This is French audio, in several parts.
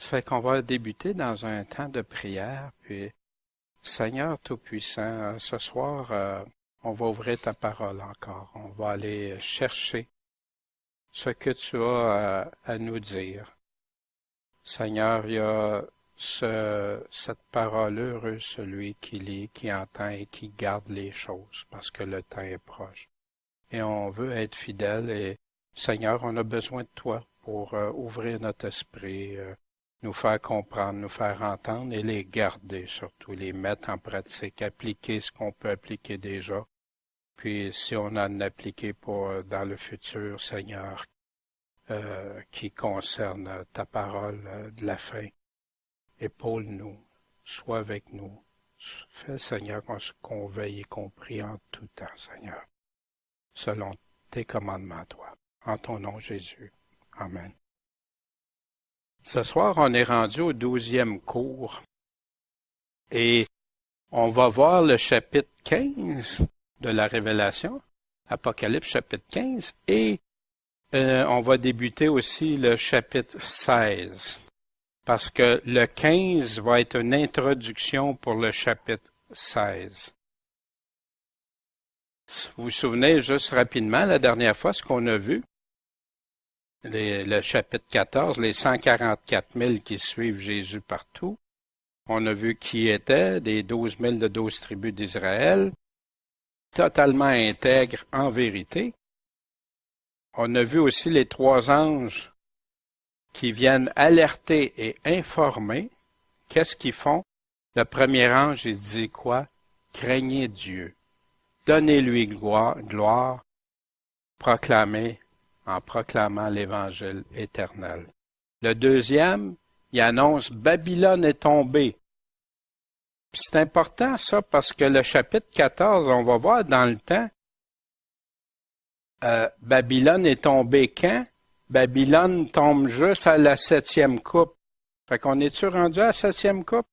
Ça fait qu'on va débuter dans un temps de prière, puis Seigneur Tout-Puissant, ce soir, on va ouvrir ta parole encore. On va aller chercher ce que tu as à nous dire. Seigneur, il y a cette parole, heureux celui qui lit, qui entend et qui garde les choses, parce que le temps est proche. Et on veut être fidèle et Seigneur, on a besoin de toi pour ouvrir notre esprit, nous faire comprendre, nous faire entendre et les garder surtout, les mettre en pratique, appliquer ce qu'on peut appliquer déjà. Puis si on en appliqué pour dans le futur, Seigneur, qui concerne ta parole de la fin, épaule-nous, sois avec nous. Fais, Seigneur, qu'on veille et qu'on prie en tout temps, Seigneur, selon tes commandements, toi. En ton nom, Jésus. Amen. Ce soir, on est rendu au 12e cours et on va voir le chapitre 15 de la Révélation, Apocalypse chapitre 15, et on va débuter aussi le chapitre 16, parce que le 15 va être une introduction pour le chapitre 16. Vous vous souvenez juste rapidement, la dernière fois, ce qu'on a vu, le chapitre 14, les 144 000 qui suivent Jésus partout. On a vu qui étaient des 12 000 de 12 tribus d'Israël, totalement intègres en vérité. On a vu aussi les 3 anges qui viennent alerter et informer. Qu'est-ce qu'ils font? Le premier ange, il dit quoi? Craignez Dieu. Donnez-lui gloire, en proclamant l'Évangile éternel. Le deuxième, il annonce Babylone est tombée. Puis c'est important ça parce que le chapitre 14, on va voir dans le temps, Babylone est tombée quand? Babylone tombe juste à la 7e coupe. Fait qu'on est-tu rendu à la 7e coupe?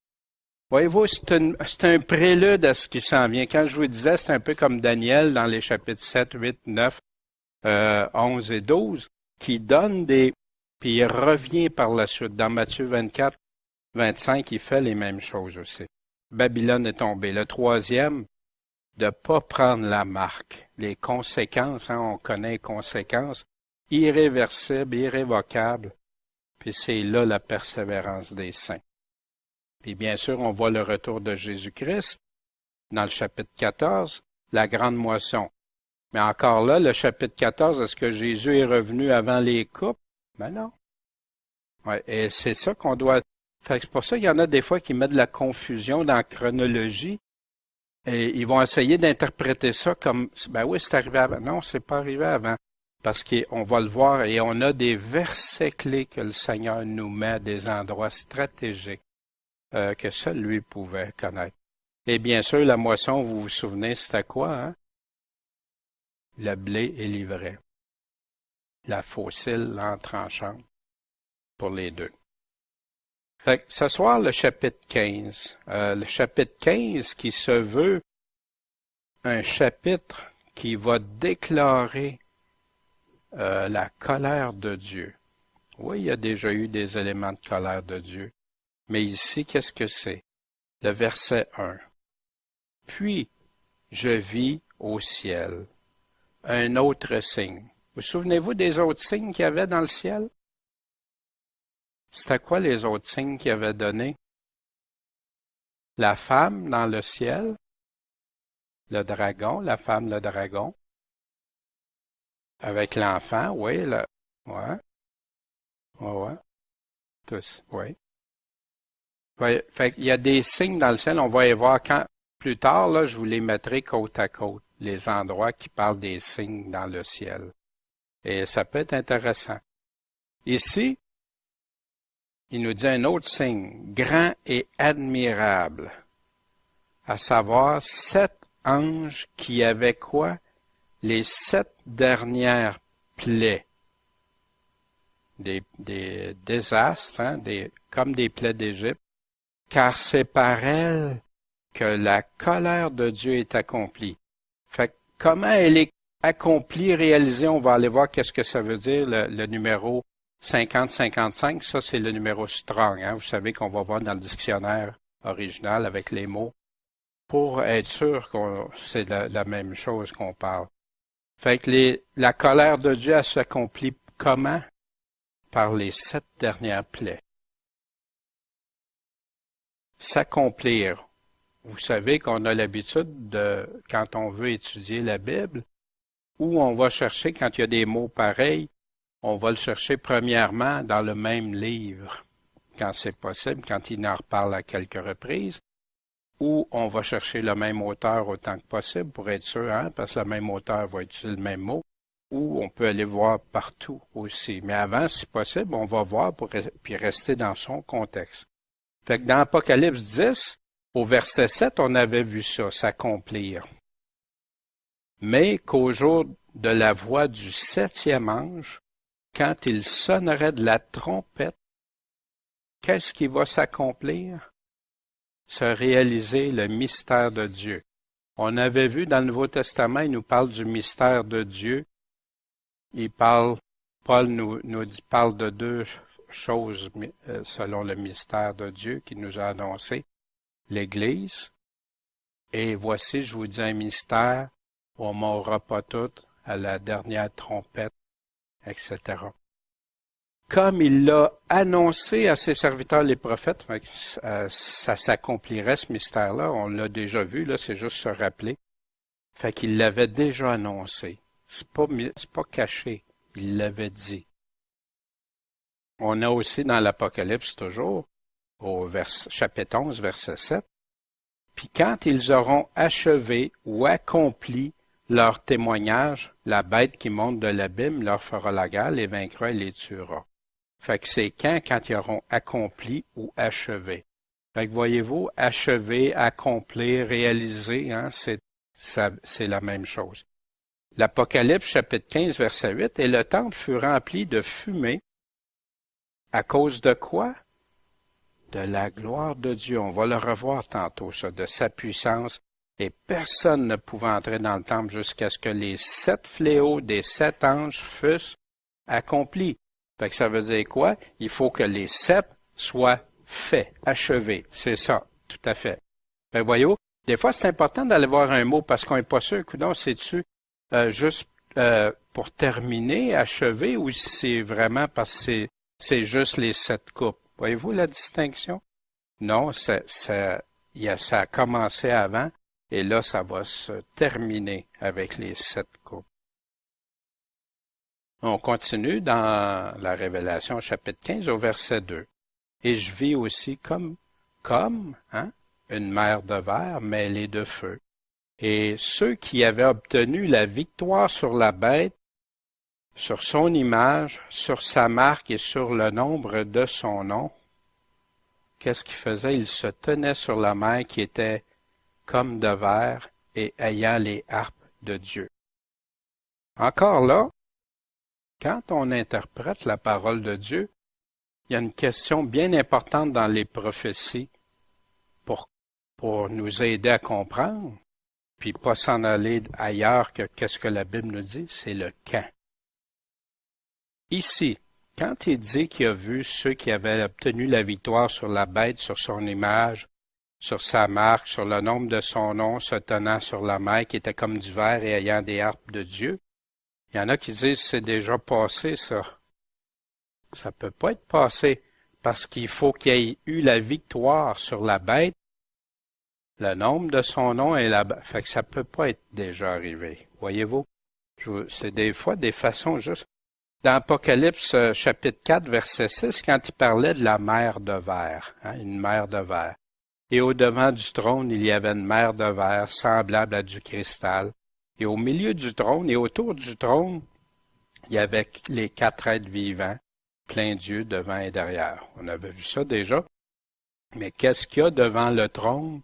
Voyez-vous, c'est un prélude à ce qui s'en vient. Quand je vous disais, c'est un peu comme Daniel dans les chapitres 7, 8, 9, 11 et 12, qui donne puis il revient par la suite. Dans Matthieu 24, 25, il fait les mêmes choses aussi. Babylone est tombée. Le troisième, de pas prendre la marque. Les conséquences, on connaît les conséquences, irréversibles, irrévocables. Puis c'est là la persévérance des saints. Puis bien sûr, on voit le retour de Jésus-Christ dans le chapitre 14, la grande moisson. Mais encore là, le chapitre 14, est-ce que Jésus est revenu avant les coupes? Ben non. Ouais, et c'est ça qu'on doit... Fait que c'est pour ça qu'il y en a des fois qui mettent de la confusion dans la chronologie. Et ils vont essayer d'interpréter ça comme, ben oui, c'est arrivé avant. Non, c'est pas arrivé avant. Parce qu'on va le voir et on a des versets clés que le Seigneur nous met à des endroits stratégiques que seul lui pouvait connaître. Et bien sûr, la moisson, vous vous souvenez, c'était quoi, hein? Le blé et l'ivraie. La faucille, l'entranchante, pour les deux. Fait que ce soir, le chapitre 15. Le chapitre 15 qui se veut un chapitre qui va déclarer la colère de Dieu. Oui, il y a déjà eu des éléments de colère de Dieu. Mais ici, qu'est-ce que c'est? Le verset 1. Puis, je vis au ciel un autre signe. Vous souvenez-vous des autres signes qu'il y avait dans le ciel? C'était quoi les autres signes qu'il avait donnés? La femme dans le ciel, le dragon, la femme, le dragon, avec l'enfant, oui, ouais, tous, oui. Ouais, fait qu'il y a des signes dans le ciel, on va y voir plus tard, là, je vous les mettrai côte à côte, les endroits qui parlent des signes dans le ciel. Et ça peut être intéressant. Ici, il nous dit un autre signe, grand et admirable, à savoir 7 anges qui avaient quoi? Les 7 dernières plaies. Des désastres, hein, comme des plaies d'Égypte, car c'est par elles que la colère de Dieu est accomplie. Fait que comment elle est accomplie, réalisée, on va aller voir qu'est-ce que ça veut dire, le numéro 50-55, ça c'est le numéro strong. Hein? Vous savez qu'on va voir dans le dictionnaire original avec les mots pour être sûr que c'est la même chose qu'on parle. Fait que la colère de Dieu, elle s'accomplit comment? Par les 7 dernières plaies. S'accomplir. Vous savez qu'on a l'habitude de, quand on veut étudier la Bible, où on va chercher, quand il y a des mots pareils, on va le chercher premièrement dans le même livre, quand c'est possible, quand il en reparle à quelques reprises, ou on va chercher le même auteur autant que possible pour être sûr, hein, parce que le même auteur va utiliser le même mot, ou on peut aller voir partout aussi. Mais avant, si possible, on va voir puis rester dans son contexte. Fait que dans Apocalypse 10, au verset 7, on avait vu ça s'accomplir. Mais qu'au jour de la voix du 7e ange, quand il sonnerait de la trompette, qu'est-ce qui va s'accomplir? Se réaliser le mystère de Dieu. On avait vu dans le Nouveau Testament, il nous parle du mystère de Dieu. Paul nous parle de 2 choses selon le mystère de Dieu qu'il nous a annoncé. L'Église, et voici, je vous dis un mystère, on m'aura pas tout à la dernière trompette, etc. Comme il l'a annoncé à ses serviteurs les prophètes, ça s'accomplirait ce mystère-là, on l'a déjà vu, là, c'est juste se rappeler. Fait qu'il l'avait déjà annoncé. C'est pas caché, il l'avait dit. On a aussi dans l'Apocalypse toujours, au chapitre 11, verset 7, « Puis quand ils auront achevé ou accompli leur témoignage, la bête qui monte de l'abîme leur fera la guerre, les vaincra et les tuera. » Fait que c'est quand ils auront accompli ou achevé. Fait que voyez-vous, achever, accomplir, réaliser, hein, c'est la même chose. L'Apocalypse, chapitre 15, verset 8, « Et le temple fut rempli de fumée. » À cause de quoi? De la gloire de Dieu. On va le revoir tantôt, ça, de sa puissance. Et personne ne pouvait entrer dans le temple jusqu'à ce que les 7 fléaux des 7 anges fussent accomplis. Fait que ça veut dire quoi? Il faut que les 7 soient faits, achevés. C'est ça, tout à fait. Ben voyez-vous, des fois c'est important d'aller voir un mot parce qu'on n'est pas sûr, coudonc, c'est-tu juste pour terminer, achever, ou c'est vraiment parce que c'est juste les 7 coupes. Voyez-vous la distinction? Non, ça a commencé avant, et là, ça va se terminer avec les 7 coupes. On continue dans la Révélation, chapitre 15, au verset 2. « Et je vis aussi comme une mer de verre mêlée de feu. Et ceux qui avaient obtenu la victoire sur la bête, sur son image, sur sa marque et sur le nombre de son nom, qu'est-ce qu'ils faisaient? Ils se tenaient sur la mer qui était comme de verre et ayant les harpes de Dieu. » Encore là, quand on interprète la parole de Dieu, il y a une question bien importante dans les prophéties pour nous aider à comprendre, puis pas s'en aller ailleurs que qu'est-ce que la Bible nous dit, c'est le quand. Ici, quand il dit qu'il a vu ceux qui avaient obtenu la victoire sur la bête, sur son image, sur sa marque, sur le nombre de son nom, se tenant sur la mer qui était comme du verre et ayant des harpes de Dieu, il y en a qui disent c'est déjà passé, ça. Ça peut pas être passé, parce qu'il faut qu'il y ait eu la victoire sur la bête, le nombre de son nom et la bête. Fait que ça peut pas être déjà arrivé. Voyez-vous? C'est des fois des façons juste. Dans Apocalypse, chapitre 4, verset 6, quand il parlait de la mer de verre, hein, une mer de verre. Et au-devant du trône, il y avait une mer de verre semblable à du cristal. Et au milieu du trône et autour du trône, il y avait les 4 êtres vivants, plein d'yeux devant et derrière. On avait vu ça déjà. Mais qu'est-ce qu'il y a devant le trône?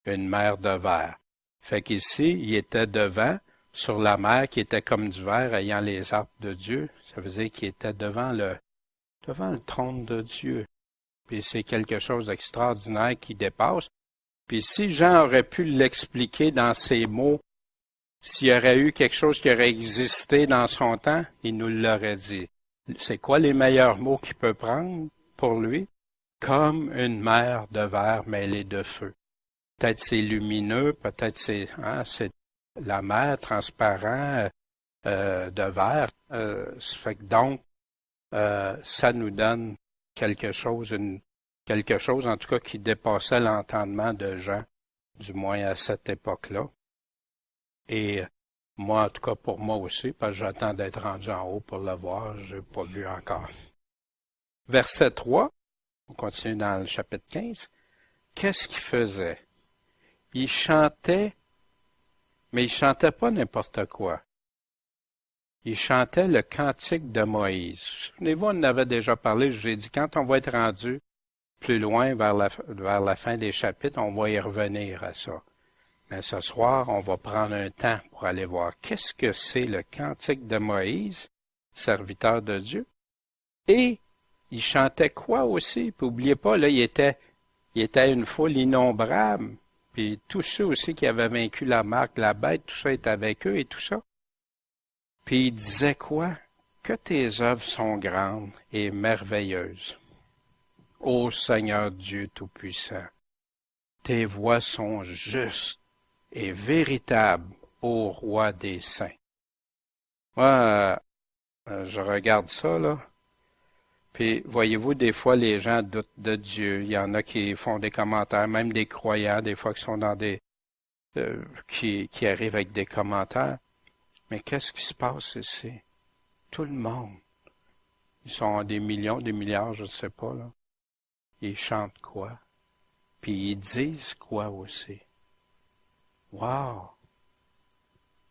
Une mer de verre. Fait qu'ici, il était devant, sur la mer qui était comme du verre, ayant les harpes de Dieu. Ça veut dire qu'il était devant le trône de Dieu. Puis c'est quelque chose d'extraordinaire qui dépasse. Puis si Jean aurait pu l'expliquer dans ces mots, s'il y aurait eu quelque chose qui aurait existé dans son temps, il nous l'aurait dit. C'est quoi les meilleurs mots qu'il peut prendre pour lui? Comme une mer de verre mêlée de feu. Peut-être c'est lumineux, peut-être c'est la mer transparent de verre. Ça fait que donc, ça nous donne quelque chose en tout cas qui dépassait l'entendement de Jean, du moins à cette époque-là. Et moi, en tout cas pour moi aussi, parce que j'attends d'être rendu en haut pour le voir, je n'ai pas vu encore. Verset 3, on continue dans le chapitre 15. Qu'est-ce qu'il faisait? Il chantait, mais il chantait pas n'importe quoi. Il chantait le cantique de Moïse. Souvenez-vous, on en avait déjà parlé, je vous ai dit, quand on va être rendu plus loin vers la fin des chapitres, on va y revenir à ça. Mais ce soir, on va prendre un temps pour aller voir qu'est-ce que c'est le cantique de Moïse, serviteur de Dieu. Et il chantait quoi aussi? Puis oubliez pas, là, il était une foule innombrable. Puis tous ceux aussi qui avaient vaincu la marque, la bête, tout ça était avec eux et tout ça. Puis il disait quoi? Que tes œuvres sont grandes et merveilleuses. Ô Seigneur Dieu Tout-Puissant, tes voies sont justes et véritables, ô Roi des saints. Moi, je regarde ça, là. Puis, voyez-vous, des fois, les gens doutent de Dieu. Il y en a qui font des commentaires, même des croyants, des fois, qui sont dans qui arrivent avec des commentaires. Mais qu'est-ce qui se passe ici? Tout le monde. Ils sont des millions, des milliards, je ne sais pas, là. Ils chantent quoi? Puis ils disent quoi aussi? Wow!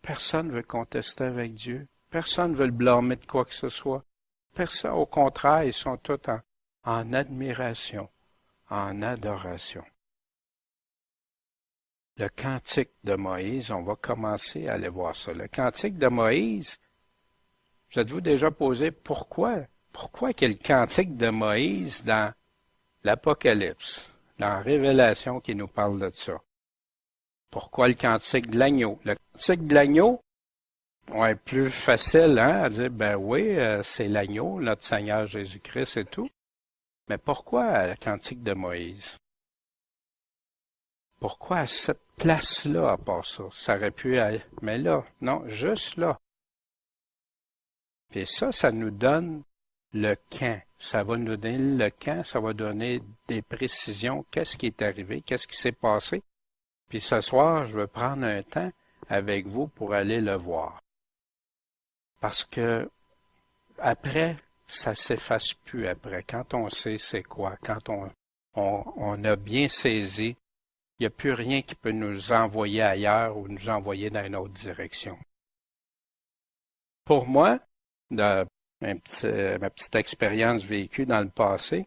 Personne ne veut contester avec Dieu. Personne ne veut le blâmer de quoi que ce soit. Personne, au contraire, ils sont tous en admiration, en adoration. Le cantique de Moïse, on va commencer à aller voir ça. Le cantique de Moïse, vous êtes-vous déjà posé pourquoi? Pourquoi qu'il y a le cantique de Moïse dans l'Apocalypse, dans la Révélation qui nous parle de ça? Pourquoi le cantique de l'agneau? Le cantique de l'agneau, ouais, plus facile, hein, à dire, ben oui, c'est l'agneau, notre Seigneur Jésus-Christ et tout. Mais pourquoi le cantique de Moïse? Pourquoi à cette place-là, à part ça? Ça aurait pu aller, mais là, non, juste là. Puis ça nous donne le quand. Ça va nous donner le quand, ça va donner des précisions, qu'est-ce qui est arrivé, qu'est-ce qui s'est passé. Puis ce soir, je veux prendre un temps avec vous pour aller le voir. Parce que après, ça s'efface plus après. Quand on sait c'est quoi, quand on a bien saisi, il n'y a plus rien qui peut nous envoyer ailleurs ou nous envoyer dans une autre direction. Pour moi, ma petite expérience vécue dans le passé,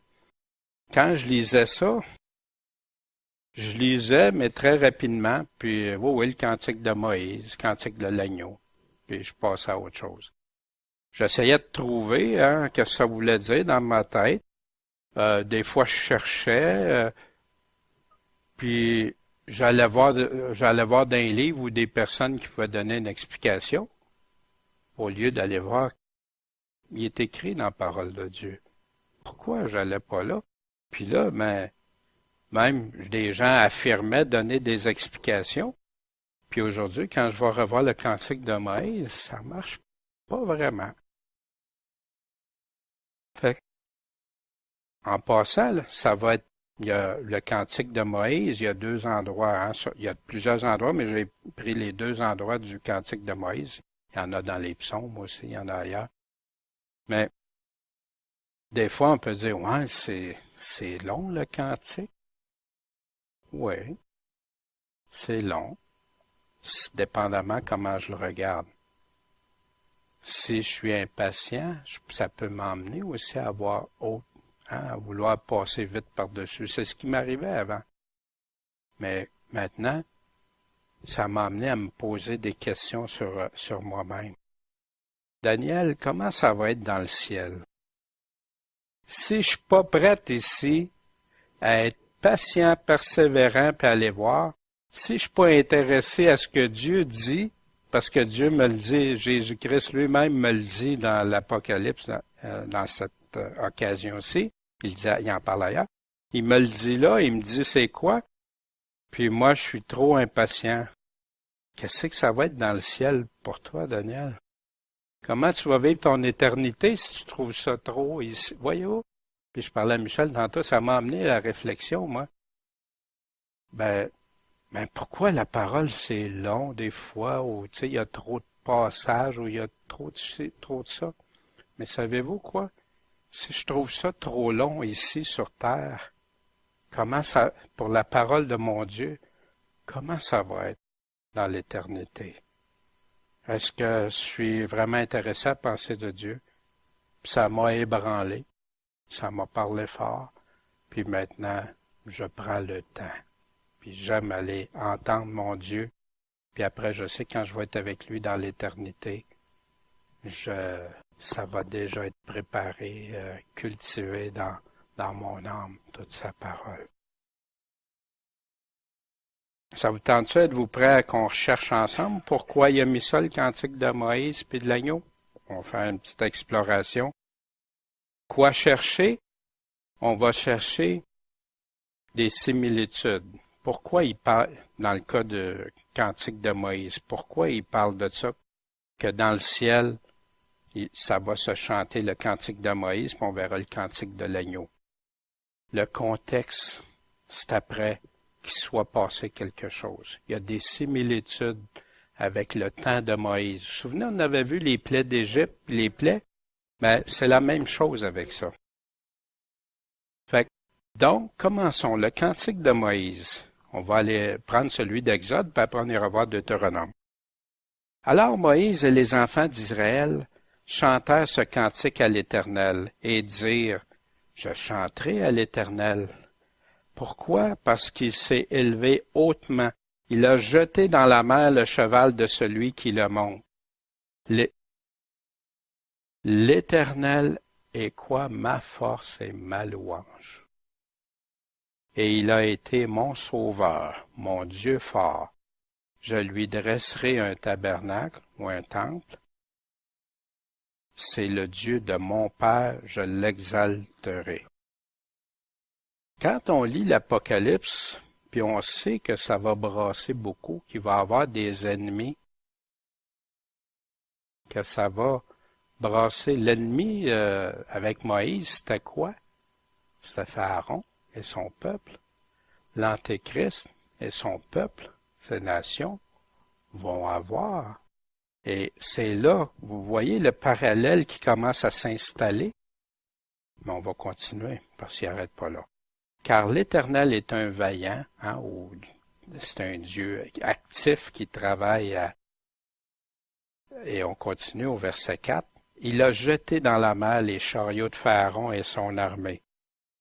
quand je lisais ça, je lisais, mais très rapidement, puis oui, le cantique de Moïse, le cantique de l'agneau, puis je passais à autre chose. J'essayais de trouver qu'est-ce que ça voulait dire dans ma tête. Des fois, je cherchais, puis j'allais voir dans un livre ou des personnes qui pouvaient donner une explication, au lieu d'aller voir. Il est écrit dans la parole de Dieu. Pourquoi j'allais pas là? Puis là, même des gens affirmaient donner des explications. Puis aujourd'hui, quand je vais revoir le cantique de Moïse, ça marche pas vraiment. Fait en passant, là, ça va être, il y a le cantique de Moïse, il y a 2 endroits, hein, il y a plusieurs endroits, mais j'ai pris les 2 endroits du cantique de Moïse. Il y en a dans les psaumes aussi, il y en a ailleurs. Mais des fois, on peut dire, ouais, c'est long le cantique. Oui, c'est long, dépendamment comment je le regarde. Si je suis impatient, ça peut m'emmener aussi à avoir à vouloir passer vite par-dessus. C'est ce qui m'arrivait avant. Mais maintenant, ça m'a amené à me poser des questions sur moi-même. Daniel, comment ça va être dans le ciel? Si je suis pas prête ici à être patient, persévérant, puis aller voir, si je suis pas intéressé à ce que Dieu dit, parce que Dieu me le dit, Jésus-Christ lui-même me le dit dans l'Apocalypse, dans cette occasion-ci. Il en parle ailleurs. Il me le dit là, il me dit c'est quoi? Puis moi, je suis trop impatient. Qu'est-ce que ça va être dans le ciel pour toi, Daniel? Comment tu vas vivre ton éternité si tu trouves ça trop ici? Voyez-vous? Puis je parlais à Michel tantôt, ça m'a amené à la réflexion, moi. Ben pourquoi la parole c'est long des fois, ou tu sais, il y a trop de passages, ou il y a trop de ça. Mais savez-vous quoi? Si je trouve ça trop long ici sur terre, comment ça, pour la parole de mon Dieu, comment ça va être dans l'éternité? Est-ce que je suis vraiment intéressé à penser de Dieu? Puis ça m'a ébranlé, ça m'a parlé fort, puis maintenant, je prends le temps. Puis j'aime aller entendre mon Dieu, puis après, je sais quand je vais être avec lui dans l'éternité, ça va déjà être préparé, cultivé dans mon âme, toute sa parole. Ça vous tente-tu? Êtes-vous prêts à qu'on recherche ensemble pourquoi il a mis ça, le cantique de Moïse puis de l'agneau? On va faire une petite exploration. Quoi chercher? On va chercher des similitudes. Pourquoi il parle, dans le cas de cantique de Moïse, pourquoi il parle de ça? Que dans le ciel, ça va se chanter le cantique de Moïse, puis on verra le cantique de l'agneau. Le contexte, c'est après qu'il soit passé quelque chose. Il y a des similitudes avec le temps de Moïse. Vous vous souvenez, on avait vu les plaies d'Égypte, les plaies? Ben, c'est la même chose avec ça. Fait que, donc, commençons. Le cantique de Moïse. On va aller prendre celui d'Exode, puis après on ira voir Deutéronome. Alors Moïse et les enfants d'Israël chantèrent ce cantique à l'Éternel et dirent, « Je chanterai à l'Éternel. » Pourquoi? Parce qu'il s'est élevé hautement. Il a jeté dans la mer le cheval de celui qui le monte. L'Éternel est quoi? Ma force et ma louange. Et il a été mon sauveur, mon Dieu fort. Je lui dresserai un tabernacle ou un temple. C'est le Dieu de mon Père, je l'exalterai. Quand on lit l'Apocalypse, puis on sait que ça va brasser beaucoup, qu'il va y avoir des ennemis, que ça va brasser. L'ennemi avec Moïse, c'était quoi? C'était Pharaon et son peuple. L'Antéchrist et son peuple, ces nations, vont avoir. Et c'est là, vous voyez le parallèle qui commence à s'installer. Mais on va continuer, parce qu'il n'arrête pas là. Car l'Éternel est un vaillant, ou c'est un Dieu actif qui travaille et on continue au verset 4. Il a jeté dans la mer les chariots de Pharaon et son armée.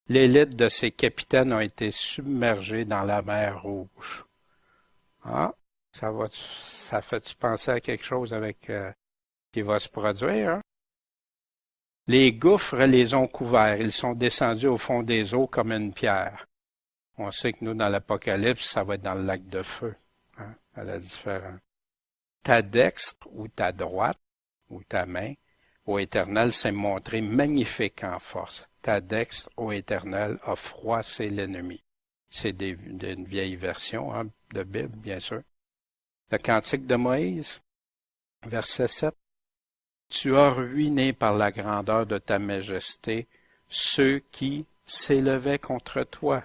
L'élite de ses capitaines ont été submergés dans la mer Rouge. Ça fait-tu penser à quelque chose avec qui va se produire, hein? Les gouffres les ont couverts, ils sont descendus au fond des eaux comme une pierre. On sait que nous, dans l'Apocalypse, ça va être dans le lac de feu, à la différence. Ta dextre ou ta droite ou ta main, ô Éternel, s'est montrée magnifique en force. Ta dextre, ô Éternel, a froissé l'ennemi. C'est d'une vieille version de Bible, bien sûr. Le cantique de Moïse, verset 7. Tu as ruiné par la grandeur de ta majesté ceux qui s'élevaient contre toi.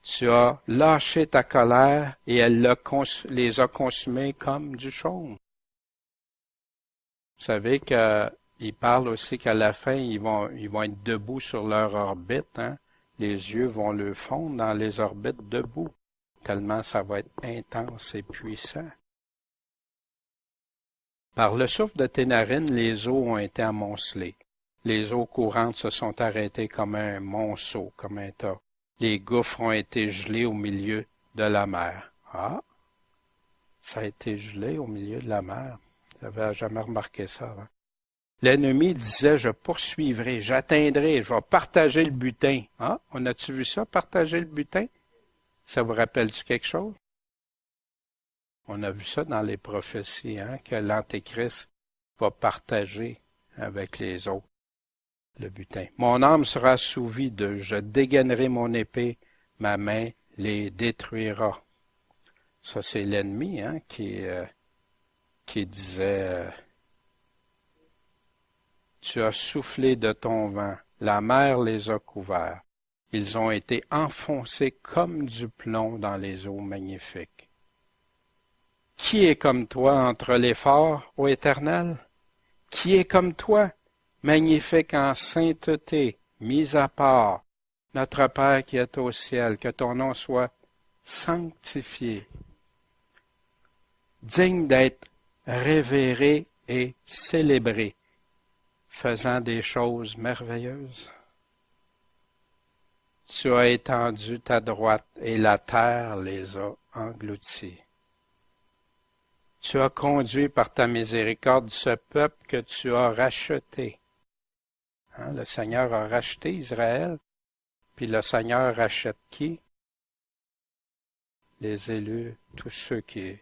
Tu as lâché ta colère et elle les a consumés comme du chaume. Vous savez qu'il parle aussi qu'à la fin, ils vont être debout sur leur orbite, hein? Les yeux vont leur fondre dans les orbites debout, tellement ça va être intense et puissant. Par le souffle de tes narines, les eaux ont été amoncelées. Les eaux courantes se sont arrêtées comme un monceau, comme un tas. Les gouffres ont été gelés au milieu de la mer. Ça a été gelé au milieu de la mer. J'avais jamais remarqué ça avant. L'ennemi disait, je poursuivrai, j'atteindrai, je vais partager le butin. On a-tu vu ça, partager le butin? Ça vous rappelle-tu quelque chose? On a vu ça dans les prophéties, que l'Antéchrist va partager avec les autres. le butin. Mon âme sera assouvie d'eux. Je dégainerai mon épée, ma main les détruira. Ça, c'est l'ennemi qui disait tu as soufflé de ton vent, la mer les a couverts. Ils ont été enfoncés comme du plomb dans les eaux magnifiques. Qui est comme toi entre les forts, ô Éternel? Qui est comme toi, magnifique en sainteté, mis à part, notre Père qui est au ciel, que ton nom soit sanctifié, digne d'être révéré et célébré, faisant des choses merveilleuses. Tu as étendu ta droite et la terre les a engloutis. Tu as conduit par ta miséricorde ce peuple que tu as racheté. Le Seigneur a racheté Israël, puis le Seigneur rachète qui? Les élus, tous ceux qui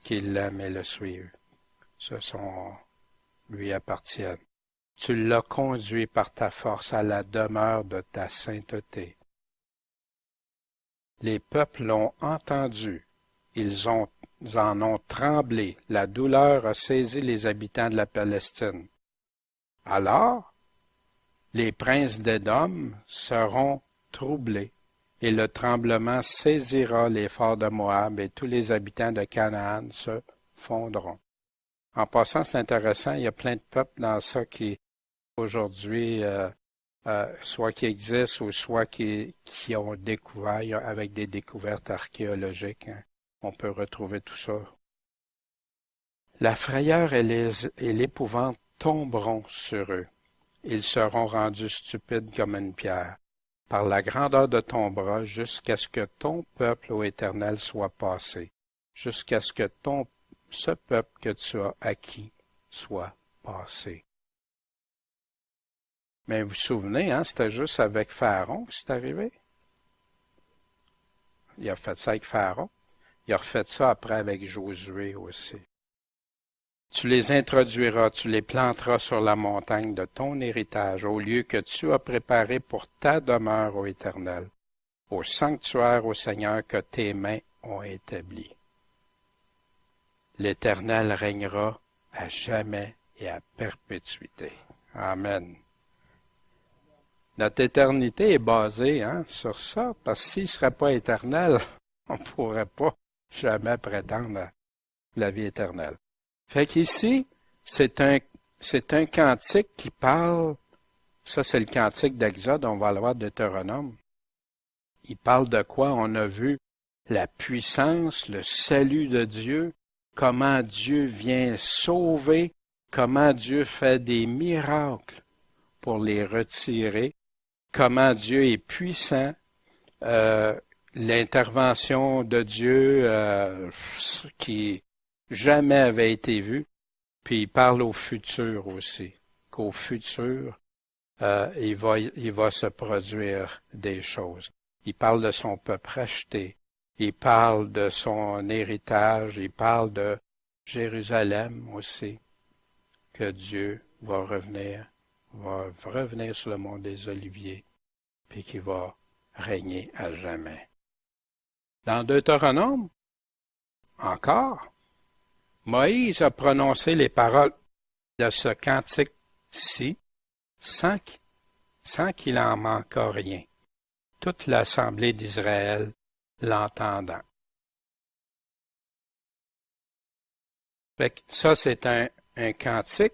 l'aiment et le suivent. Lui appartiennent. Tu l'as conduit par ta force à la demeure de ta sainteté. Les peuples l'ont entendu, ils en ont tremblé, la douleur a saisi les habitants de la Palestine. Alors, les princes d'Édom seront troublés, et le tremblement saisira les forts de Moab, et tous les habitants de Canaan se fondront. En passant, c'est intéressant, il y a plein de peuples dans ça qui, aujourd'hui, soit qui existent ou soit qui ont découvert avec des découvertes archéologiques. On peut retrouver tout ça. La frayeur et l'épouvante tomberont sur eux. Ils seront rendus stupides comme une pierre, par la grandeur de ton bras, jusqu'à ce que ton peuple, ô Éternel, soit passé, jusqu'à ce que ce peuple que tu as acquis soit passé. Mais vous vous souvenez, c'était juste avec Pharaon que c'est arrivé. Il a fait ça avec Pharaon. Il a refait ça après avec Josué aussi. Tu les introduiras, tu les planteras sur la montagne de ton héritage, au lieu que tu as préparé pour ta demeure, ô Éternel, au sanctuaire, ô Seigneur, que tes mains ont établi. L'Éternel régnera à jamais et à perpétuité. Amen. Notre éternité est basée sur ça, parce que s'il ne serait pas éternel, on ne pourrait pas jamais prétendre à la vie éternelle. Fait qu'ici, c'est un cantique qui parle, ça c'est le cantique d'Exode, on va le voir de Deutéronome. Il parle de quoi? On a vu la puissance, le salut de Dieu, comment Dieu vient sauver, comment Dieu fait des miracles pour les retirer, comment Dieu est puissant, l'intervention de Dieu qui jamais avait été vue, puis il parle au futur aussi, qu'au futur, il va se produire des choses. Il parle de son peuple racheté, il parle de son héritage, il parle de Jérusalem aussi, que Dieu va revenir sur le mont des Oliviers, puis qui va régner à jamais. Dans Deutéronome, encore, Moïse a prononcé les paroles de ce cantique-ci sans qu'il en manque rien, toute l'assemblée d'Israël l'entendant. Fait que ça, c'est un cantique.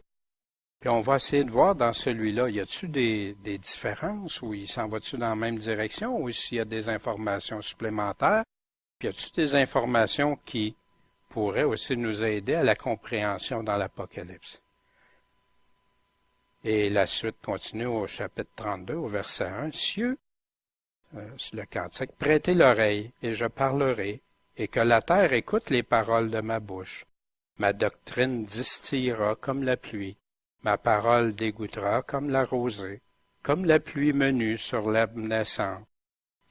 Puis on va essayer de voir dans celui-là, y a-t-il des différences ou il s'en va-tu dans la même direction ou s'il y a des informations supplémentaires? Puis y a-t-il des informations qui pourraient aussi nous aider à la compréhension dans l'Apocalypse? Et la suite continue au chapitre 32, au verset 1. Cieux, le cantique, prêtez l'oreille et je parlerai, et que la terre écoute les paroles de ma bouche. Ma doctrine distillera comme la pluie. Ma parole dégoûtera comme la rosée, comme la pluie menue sur l'herbe naissante,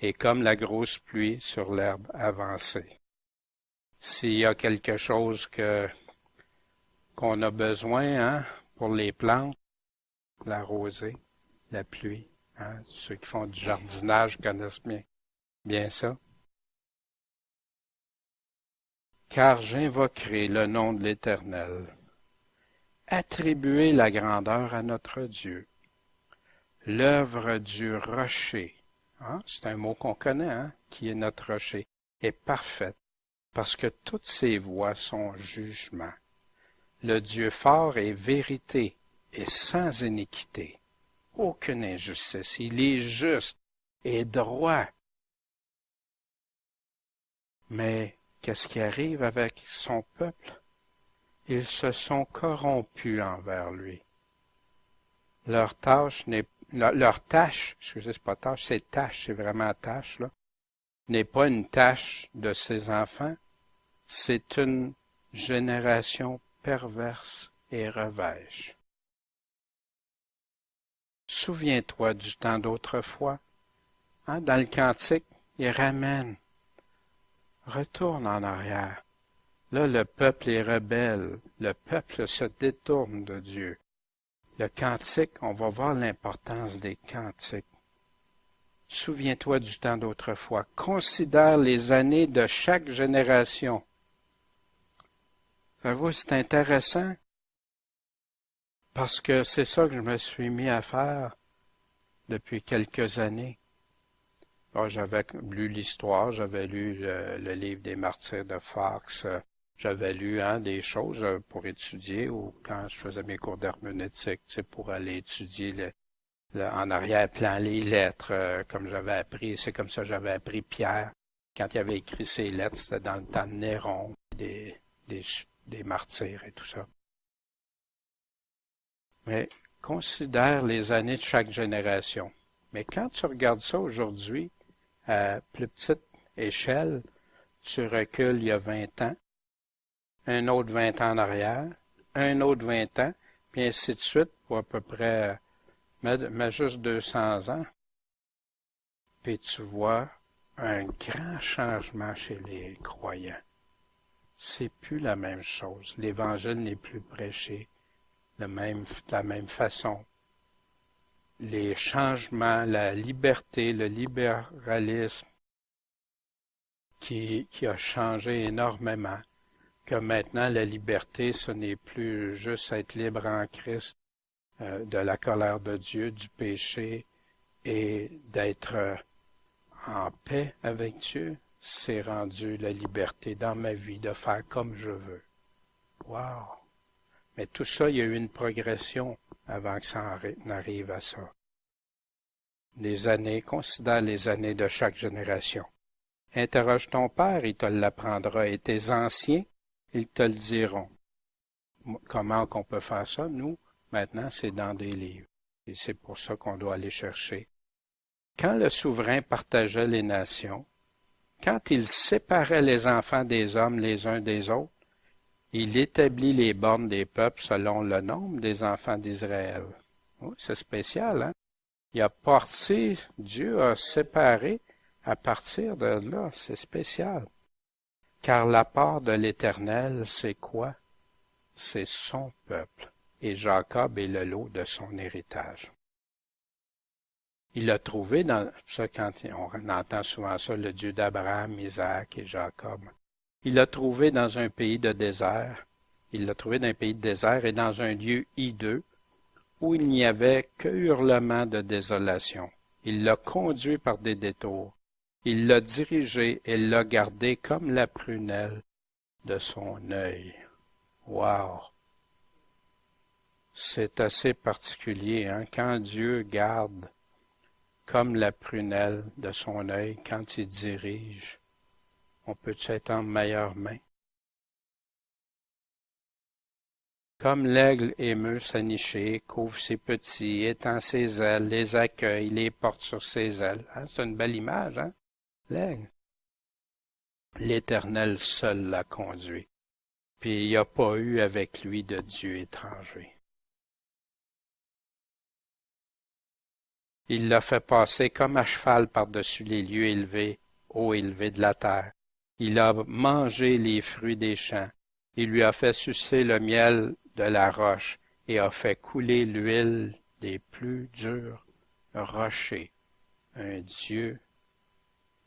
et comme la grosse pluie sur l'herbe avancée. S'il y a quelque chose qu'on a besoin pour les plantes, la rosée, la pluie. Hein? Ceux qui font du jardinage connaissent bien ça. Car j'invoquerai le nom de l'Éternel. Attribuez la grandeur à notre Dieu. L'œuvre du rocher, hein? C'est un mot qu'on connaît, hein? Qui est notre rocher, est parfaite, parce que toutes ses voies sont jugement. Le Dieu fort est vérité et sans iniquité. Aucune injustice. Il est juste et droit. Mais qu'est-ce qui arrive avec son peuple? Ils se sont corrompus envers lui. Leur tâche, excusez, c'est pas tâche, c'est vraiment tâche, là, n'est pas une tâche de ses enfants, c'est une génération perverse et revêche. Souviens-toi du temps d'autrefois. Hein, dans le cantique, il ramène. Retourne en arrière. Là, le peuple est rebelle. Le peuple se détourne de Dieu. Le cantique, on va voir l'importance des cantiques. Souviens-toi du temps d'autrefois. Considère les années de chaque génération. Savez-vous, c'est intéressant parce que c'est ça que je me suis mis à faire depuis quelques années. Bon, j'avais lu l'histoire, j'avais lu le livre des martyrs de Fox, j'avais lu des choses pour étudier ou quand je faisais mes cours d'herméneutique, pour aller étudier en arrière-plan les lettres comme j'avais appris. C'est comme ça que j'avais appris Pierre. Quand il avait écrit ses lettres, c'était dans le temps de Néron, des martyrs et tout ça. Mais considère les années de chaque génération. Mais quand tu regardes ça aujourd'hui, à plus petite échelle, tu recules il y a 20 ans, un autre 20 ans en arrière, un autre 20 ans, puis ainsi de suite pour à peu près, mais juste 200 ans. Puis tu vois un grand changement chez les croyants. C'est plus la même chose. L'Évangile n'est plus prêché de la même façon. Les changements, la liberté, le libéralisme qui a changé énormément, que maintenant la liberté, ce n'est plus juste être libre en Christ de la colère de Dieu, du péché et d'être en paix avec Dieu, c'est rendu la liberté dans ma vie de faire comme je veux. Wow! Mais tout ça, il y a eu une progression avant que ça en arrive à ça. Les années, considère les années de chaque génération. Interroge ton père, il te l'apprendra, et tes anciens, ils te le diront. Comment qu'on peut faire ça, nous? Maintenant, c'est dans des livres. Et c'est pour ça qu'on doit aller chercher. Quand le souverain partageait les nations, quand il séparait les enfants des hommes les uns des autres, il établit les bornes des peuples selon le nombre des enfants d'Israël. Oui, c'est spécial, hein? Dieu a séparé à partir de là, c'est spécial. Car la part de l'Éternel, c'est quoi? C'est son peuple, et Jacob est le lot de son héritage. Il l'a trouvé dans ça, quand on entend souvent ça, le Dieu d'Abraham, Isaac et Jacob. Il l'a trouvé dans un pays de désert. Il l'a trouvé dans un pays de désert et dans un lieu hideux où il n'y avait que hurlement de désolation. Il l'a conduit par des détours. Il l'a dirigé et l'a gardé comme la prunelle de son œil. Wow! C'est assez particulier, hein? Quand Dieu garde comme la prunelle de son œil, quand il dirige, on peut-tu être en meilleure main? Comme l'aigle émeut sa nichée, couvre ses petits, étend ses ailes, les accueille, les porte sur ses ailes. Hein? C'est une belle image, hein? L'aigle. L'Éternel seul l'a conduit, puis il n'y a pas eu avec lui de Dieu étranger. Il l'a fait passer comme à cheval par-dessus les lieux élevés, hauts élevés de la terre. Il a mangé les fruits des champs. Il lui a fait sucer le miel de la roche et a fait couler l'huile des plus dures rocher, un Dieu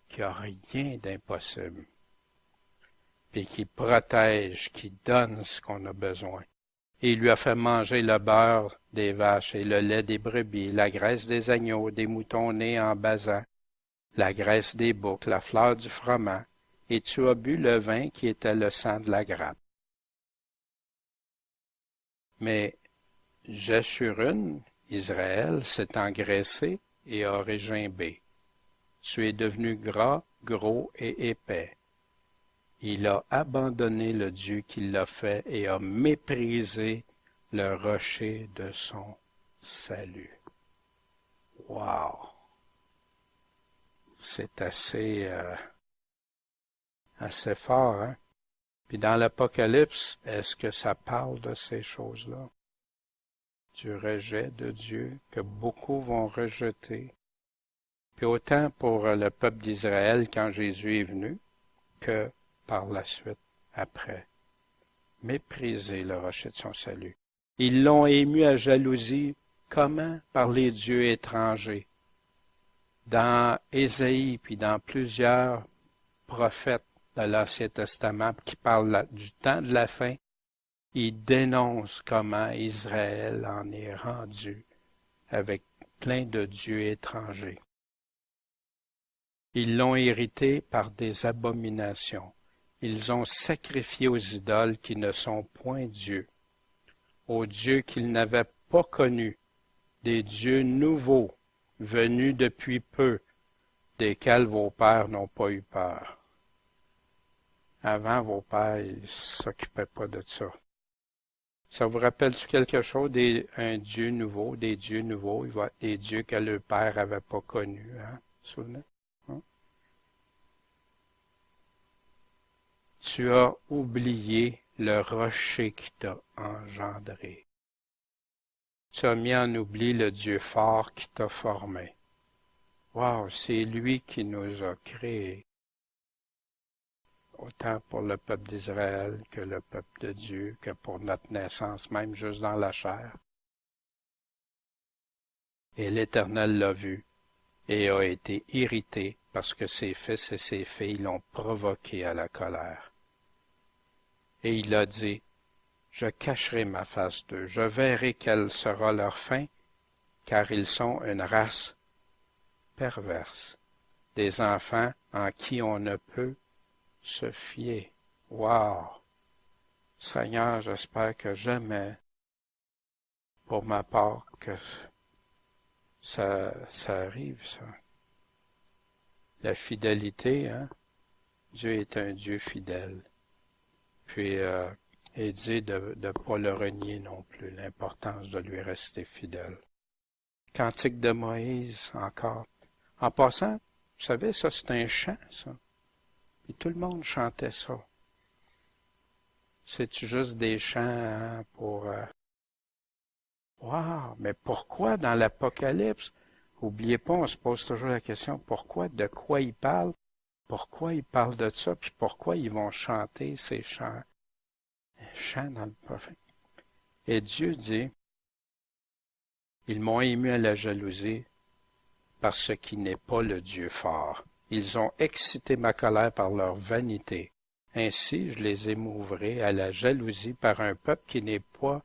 qui a rien d'impossible, puis qui protège, qui donne ce qu'on a besoin. Et il lui a fait manger le beurre des vaches et le lait des brebis, la graisse des agneaux, des moutons nés en basan, la graisse des boucs, la fleur du froment, et tu as bu le vin qui était le sang de la grappe. Mais Jeshurun, Israël, s'est engraissé et a régimbé. Tu es devenu gras, gros et épais. Il a abandonné le Dieu qui l'a fait et a méprisé le rocher de son salut. Wow! C'est assez fort, hein? Puis dans l'Apocalypse, est-ce que ça parle de ces choses-là? Du rejet de Dieu que beaucoup vont rejeter. Puis autant pour le peuple d'Israël quand Jésus est venu, que par la suite, après. Mépriser le rocher de son salut. Ils l'ont ému à jalousie. Comment? Par les dieux étrangers. Dans Ésaïe, puis dans plusieurs prophètes de l'Ancien Testament qui parlent du temps de la fin, ils dénoncent comment Israël en est rendu avec plein de dieux étrangers. Ils l'ont hérité par des abominations. Ils ont sacrifié aux idoles qui ne sont point dieux, aux dieux qu'ils n'avaient pas connus, des dieux nouveaux, venus depuis peu, desquels vos pères n'ont pas eu peur. Avant, vos pères, ils ne s'occupaient pas de ça. Ça vous rappelle-tu quelque chose un Dieu nouveau, des dieux nouveaux, des dieux que le père n'avait pas connus, hein? Souvenez? Hein? Tu as oublié le rocher qui t'a engendré. Tu as mis en oubli le Dieu fort qui t'a formé. Wow, c'est lui qui nous a créés. Autant pour le peuple d'Israël que le peuple de Dieu, que pour notre naissance, même juste dans la chair. Et l'Éternel l'a vu et a été irrité parce que ses fils et ses filles l'ont provoqué à la colère. Et il a dit, je cacherai ma face d'eux, je verrai quelle sera leur fin, car ils sont une race perverse, des enfants en qui on ne peut se fier. Wow! Seigneur, j'espère que jamais, pour ma part, que ça arrive, ça. La fidélité, hein? Dieu est un Dieu fidèle. Puis, et dit de ne pas le renier non plus, l'importance de lui rester fidèle. Cantique de Moïse, encore. En passant, vous savez, ça c'est un chant, ça. Et tout le monde chantait ça. C'est-tu juste des chants hein, pour... Wow! Mais pourquoi dans l'Apocalypse? Oubliez pas, on se pose toujours la question, pourquoi, de quoi ils parlent? Pourquoi ils parlent de ça? Puis pourquoi ils vont chanter ces chants? Un chant dans le prophète. Et Dieu dit, ils m'ont ému à la jalousie parce qu'il n'est pas le Dieu fort. Ils ont excité ma colère par leur vanité. Ainsi, je les émouvrai à la jalousie par un peuple qui n'est pas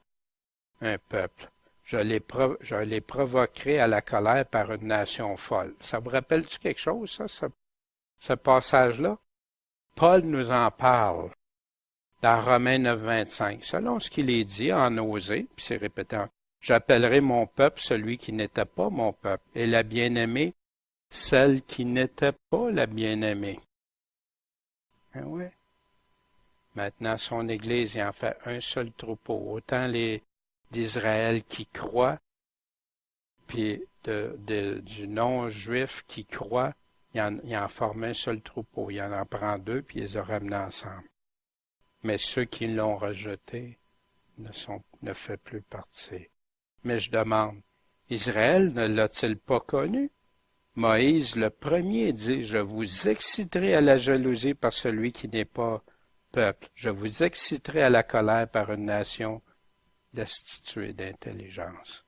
un peuple. Je les provoquerai à la colère par une nation folle. Ça vous rappelle-tu quelque chose, ça, ce passage-là? Paul nous en parle dans Romains 9, 25. Selon ce qu'il est dit en Osée, puis c'est répété, j'appellerai mon peuple celui qui n'était pas mon peuple, et la bien-aimée, celle qui n'était pas la bien-aimée. Ben oui. Maintenant, son Église, il en fait un seul troupeau. Autant les d'Israël qui croient, puis du non-juif qui croit, il en forme un seul troupeau. Il en prend deux, puis il les a ramenés ensemble. Mais ceux qui l'ont rejeté ne fait plus partie. Mais je demande, Israël ne l'a-t-il pas connu? Moïse, le premier, dit, je vous exciterai à la jalousie par celui qui n'est pas peuple. Je vous exciterai à la colère par une nation destituée d'intelligence.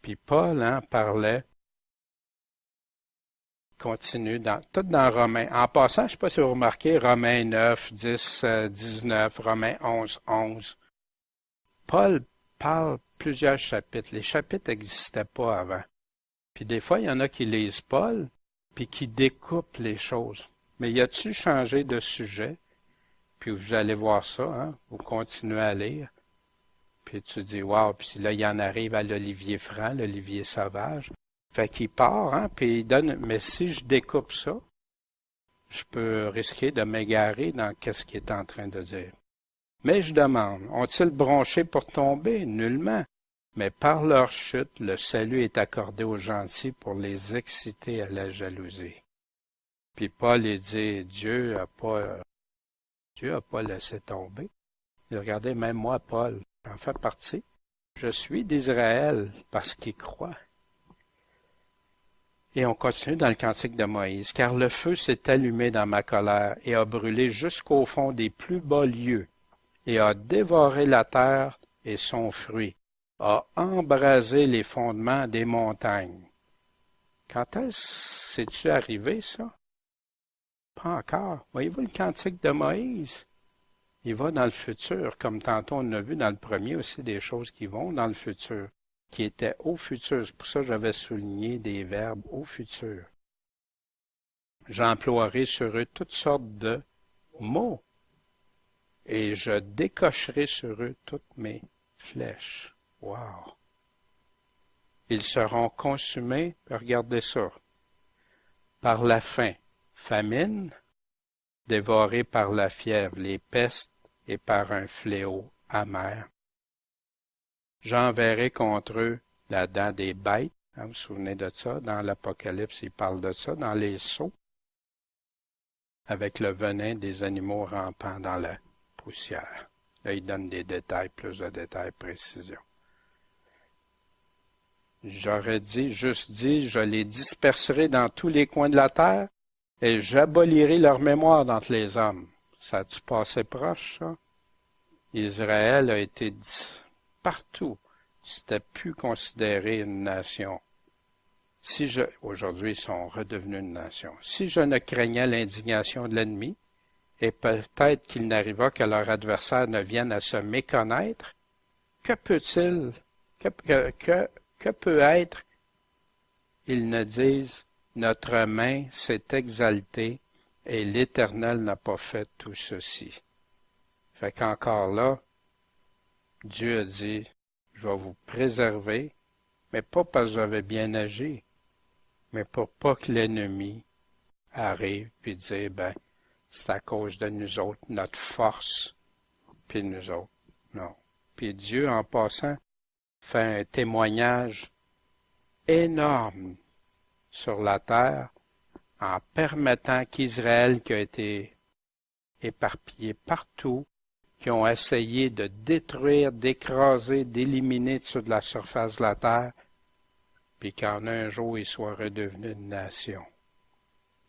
Puis Paul parlait continue tout dans Romains. En passant, je ne sais pas si vous remarquez, Romains 9, 10, 19, Romains 11, 11. Paul parle plusieurs chapitres. Les chapitres n'existaient pas avant. Puis des fois, il y en a qui lisent Paul, puis qui découpent les choses. Mais y a-t-il changé de sujet? Puis vous allez voir ça, hein? Vous continuez à lire. Puis tu dis, wow, puis là, il en arrive à l'Olivier Franc, l'Olivier Sauvage. Fait qu'il part, hein, puis il donne, mais si je découpe ça, je peux risquer de m'égarer dans qu'est-ce qu'il est en train de dire. Mais je demande, ont-ils bronché pour tomber? Nullement. Mais par leur chute, le salut est accordé aux gentils pour les exciter à la jalousie. Puis Paul, il dit, Dieu a pas laissé tomber. Et regardez, même moi, Paul, j'en fais partie. Je suis d'Israël parce qu'il croit. Et on continue dans le cantique de Moïse. Car le feu s'est allumé dans ma colère et a brûlé jusqu'au fond des plus bas lieux et a dévoré la terre et son fruit, a embrasé les fondements des montagnes. Quand est-ce c'est-tu arrivé, ça? Pas encore. Voyez-vous le cantique de Moïse? Il va dans le futur, comme tantôt on a vu dans le premier aussi des choses qui vont dans le futur, qui étaient au futur. C'est pour ça que j'avais souligné des verbes au futur. J'emploierai sur eux toutes sortes de mots, et je décocherai sur eux toutes mes flèches. Wow! Ils seront consumés, regardez ça, par la faim, famine, dévorés par la fièvre, les pestes et par un fléau amer. J'enverrai contre eux la dent des bêtes. Vous vous souvenez de ça? Dans l'Apocalypse, il parle de ça, dans les sceaux, avec le venin des animaux rampant dans la poussière. Là, il donne des détails, plus de détails, précision. J'aurais juste dit, je les disperserai dans tous les coins de la terre et j'abolirai leur mémoire d'entre les hommes. Ça a-tu passé proche, ça? Israël a été dit partout. C'était plus considéré une nation. Aujourd'hui, ils sont redevenus une nation. Si je ne craignais l'indignation de l'ennemi, et peut-être qu'il n'arriva que leur adversaire ne vienne à se méconnaître, que peut-il, que peut être, ils ne disent, notre main s'est exaltée et l'Éternel n'a pas fait tout ceci. Fait qu'encore là, Dieu a dit, je vais vous préserver, mais pas parce que vous avez bien agi, mais pour pas que l'ennemi arrive puis dise, c'est à cause de nous autres, notre force, puis nous autres. Non. Puis Dieu, en passant, fait un témoignage énorme sur la terre en permettant qu'Israël, qui a été éparpillé partout, qui ont essayé de détruire, d'écraser, d'éliminer sur de la surface de la terre, puis qu'en un jour, ils soient redevenus une nation.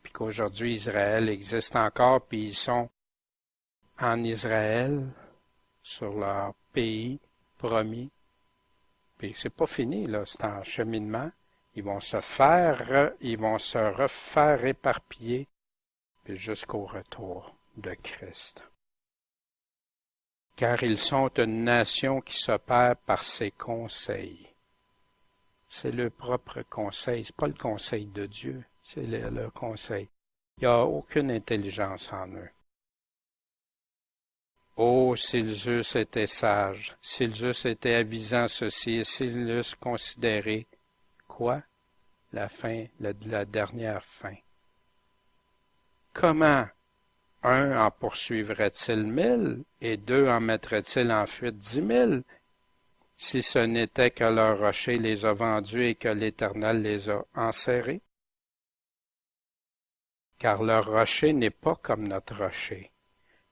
Puis qu'aujourd'hui, Israël existe encore, puis ils sont en Israël, sur leur pays promis. Puis c'est pas fini, là, c'est en cheminement. Ils vont se refaire éparpiller, puis jusqu'au retour de Christ. Car ils sont une nation qui s'opère par ses conseils. C'est le propre conseil, c'est pas le conseil de Dieu, c'est le conseil. Il n'y a aucune intelligence en eux. Oh, s'ils eussent été sages, s'ils eussent été avisants ceci, et s'ils eussent considéré, quoi? La dernière fin. Comment? Un en poursuivrait-il 1000, et deux en mettrait-il en fuite 10 000, si ce n'était que leur rocher les a vendus et que l'Éternel les a enserrés? Car leur rocher n'est pas comme notre rocher,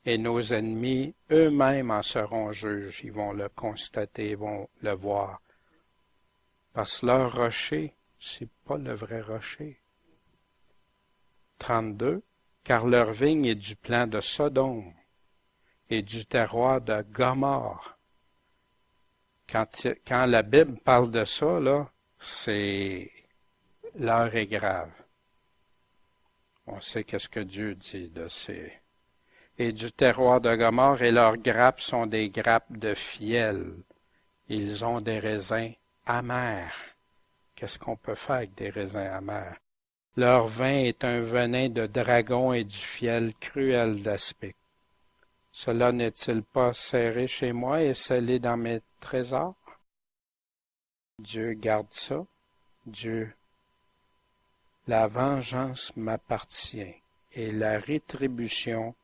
et nos ennemis eux-mêmes en seront juges, ils vont le constater, ils vont le voir. Parce que leur rocher, c'est pas le vrai rocher. 32. Car leur vigne est du plan de Sodome et du terroir de Gomorrhe. Quand la Bible parle de ça, là, l'heure est grave. On sait qu'est-ce que Dieu dit de ces... Et du terroir de Gomorrhe, et leurs grappes sont des grappes de fiel. Ils ont des raisins amers. Qu'est-ce qu'on peut faire avec des raisins amers? Leur vin est un venin de dragon et du fiel cruel d'aspic. Cela n'est-il pas serré chez moi et scellé dans mes trésors? Dieu garde ça. Dieu, la vengeance m'appartient et la rétribution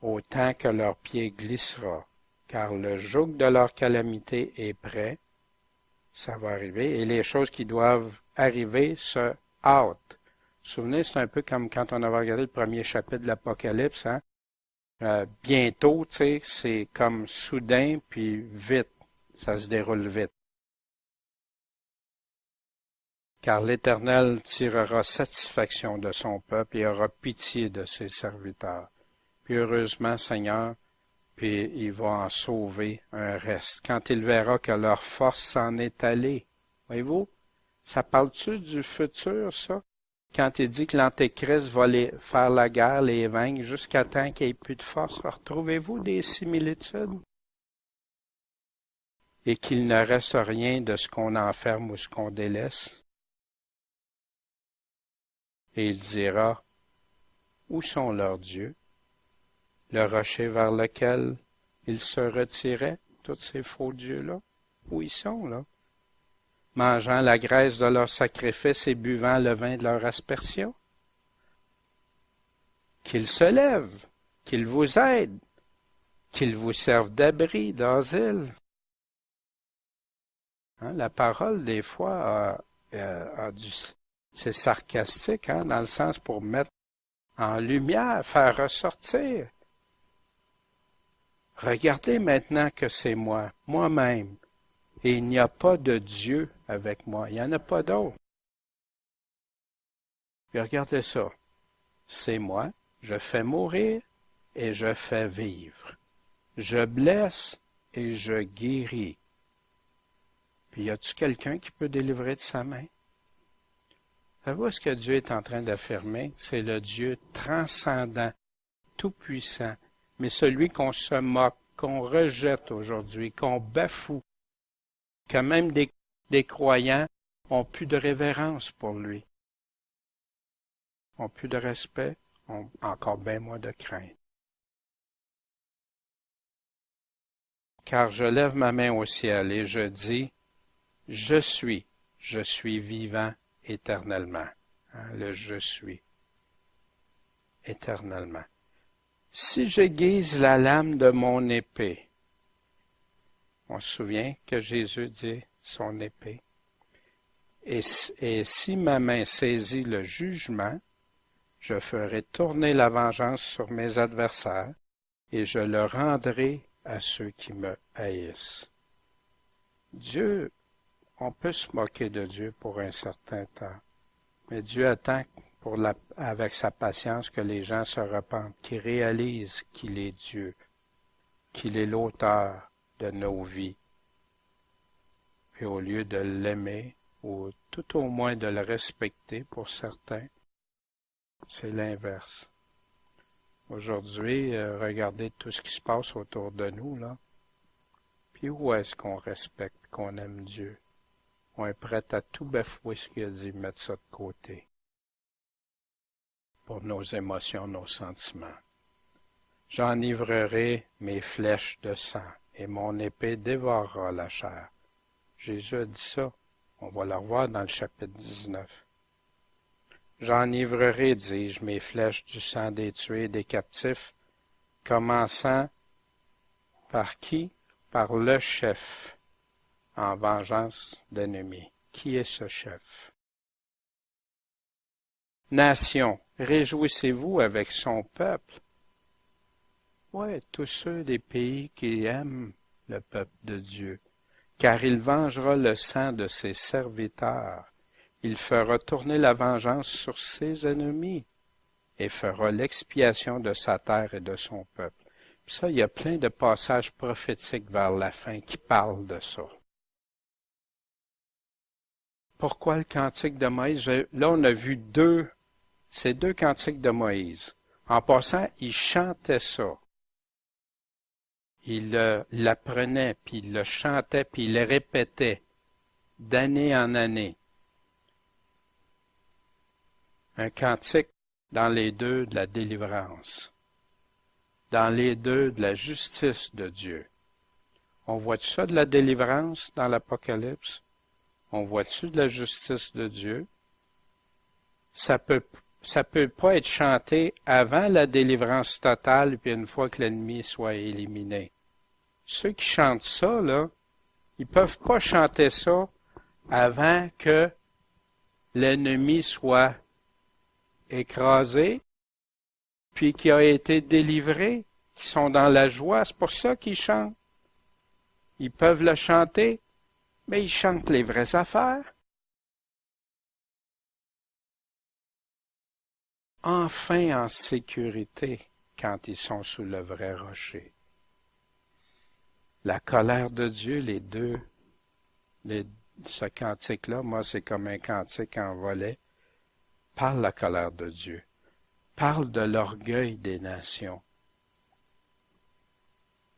au temps que leur pied glissera, car le joug de leur calamité est prêt, ça va arriver, et les choses qui doivent arriver se hâtent. Vous vous souvenez, c'est un peu comme quand on avait regardé le premier chapitre de l'Apocalypse, hein? Bientôt, tu sais, c'est comme soudain, puis vite, ça se déroule vite. Car l'Éternel tirera satisfaction de son peuple et aura pitié de ses serviteurs. Puis heureusement, Seigneur, puis il va en sauver un reste. Quand il verra que leur force s'en est allée. Voyez-vous, ça parle-tu du futur, ça? Quand il dit que l'Antéchrist va faire la guerre, les vaincre, jusqu'à temps qu'il n'y ait plus de force, retrouvez-vous des similitudes? Et qu'il ne reste rien de ce qu'on enferme ou ce qu'on délaisse. Et il dira, où sont leurs dieux? Le rocher vers lequel ils se retiraient, tous ces faux dieux-là, où ils sont, là? Mangeant la graisse de leur sacrifice et buvant le vin de leur aspersion? Qu'ils se lèvent, qu'ils vous aident, qu'ils vous servent d'abri, d'asile. Hein, la parole, des fois, c'est sarcastique, hein, dans le sens pour mettre en lumière, faire ressortir. Regardez maintenant que c'est moi, moi-même, et il n'y a pas de Dieu avec moi, il n'y en a pas d'autre. Puis regardez ça, c'est moi, je fais mourir et je fais vivre. Je blesse et je guéris. Puis y a-t-il quelqu'un qui peut délivrer de sa main? Savez-vous ce que Dieu est en train d'affirmer? C'est le Dieu transcendant, tout-puissant, mais celui qu'on se moque, qu'on rejette aujourd'hui, qu'on bafoue, que même des croyants ont plus de révérence pour lui, ont plus de respect, ont encore bien moins de crainte. Car je lève ma main au ciel et je dis, je suis vivant éternellement. Hein, le je suis éternellement. Si j'aiguise la lame de mon épée, on se souvient que Jésus dit son épée, et si ma main saisit le jugement, je ferai tourner la vengeance sur mes adversaires, et je le rendrai à ceux qui me haïssent. Dieu, on peut se moquer de Dieu pour un certain temps, mais Dieu attend avec sa patience que les gens se repentent, qu'ils réalisent qu'il est Dieu, qu'il est l'auteur de nos vies. Puis au lieu de l'aimer, ou tout au moins de le respecter pour certains, c'est l'inverse. Aujourd'hui, regardez tout ce qui se passe autour de nous, là. Puis où est-ce qu'on respecte, qu'on aime Dieu? On est prêt à tout bafouer ce qu'il a dit, mettre ça de côté. Pour nos émotions, nos sentiments. J'enivrerai mes flèches de sang, et mon épée dévorera la chair. Jésus a dit ça. On va le revoir dans le chapitre 19. J'enivrerai, dis-je, mes flèches du sang des tués et des captifs, commençant par qui? Par le chef, en vengeance d'ennemis. Qui est ce chef? Nation, réjouissez-vous avec son peuple. Ouais, tous ceux des pays qui aiment le peuple de Dieu, car il vengera le sang de ses serviteurs. Il fera tourner la vengeance sur ses ennemis et fera l'expiation de sa terre et de son peuple. Puis ça, il y a plein de passages prophétiques vers la fin qui parlent de ça. Pourquoi le cantique de Moïse? Là, on a vu deux C'est 2 cantiques de Moïse. En passant, il chantait ça. Il l'apprenait, puis il le chantait, puis il le répétait d'année en année. Un cantique dans les 2 de la délivrance, dans les 2 de la justice de Dieu. On voit-tu ça de la délivrance dans l'Apocalypse? On voit-tu de la justice de Dieu? Ça peut pas être chanté avant la délivrance totale, puis une fois que l'ennemi soit éliminé. Ceux qui chantent ça, là, ils peuvent pas chanter ça avant que l'ennemi soit écrasé, puis qui a été délivré, qui sont dans la joie. C'est pour ça qu'ils chantent. Ils peuvent le chanter, mais ils chantent les vraies affaires. Enfin en sécurité quand ils sont sous le vrai rocher. La colère de Dieu, ce cantique-là, moi c'est comme un cantique en volet, parle la colère de Dieu, parle de l'orgueil des nations.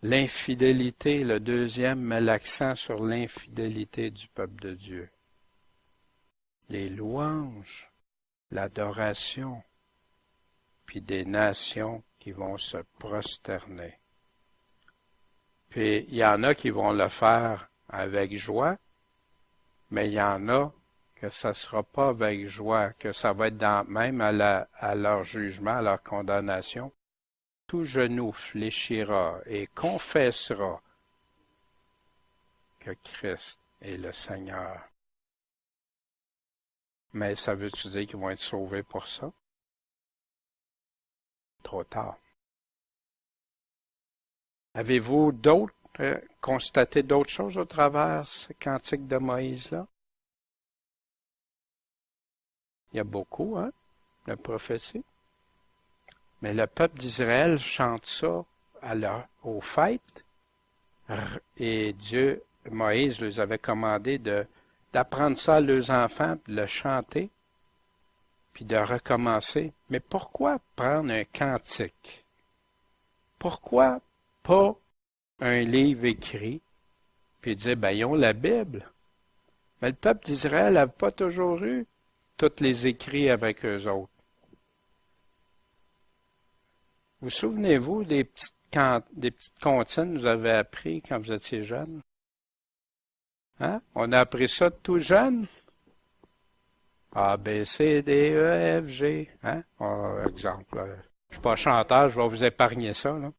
L'infidélité, le deuxième, met l'accent sur l'infidélité du peuple de Dieu. Les louanges, l'adoration, puis des nations qui vont se prosterner. Puis il y en a qui vont le faire avec joie, mais il y en a que ça ne sera pas avec joie, que ça va être même à leur jugement, à leur condamnation. Tout genou fléchira et confessera que Christ est le Seigneur. Mais ça veut-tu dire qu'ils vont être sauvés pour ça? Trop tard. Avez-vous constaté d'autres choses au travers ce cantique de Moïse-là? Il y a beaucoup, de prophéties. Mais le peuple d'Israël chante ça aux fêtes. Et Moïse leur avait commandé d'apprendre ça à leurs enfants, de le chanter, puis de recommencer. Mais pourquoi prendre un cantique? Pourquoi pas un livre écrit, puis dire, ils ont la Bible. Mais le peuple d'Israël n'a pas toujours eu tous les écrits avec eux autres. Vous souvenez-vous des petites comptines que vous avez appris quand vous étiez jeune? On a appris ça tout jeune? A, B, C, D, E, F, G. Exemple. Je suis pas chanteur, je vais vous épargner ça, là.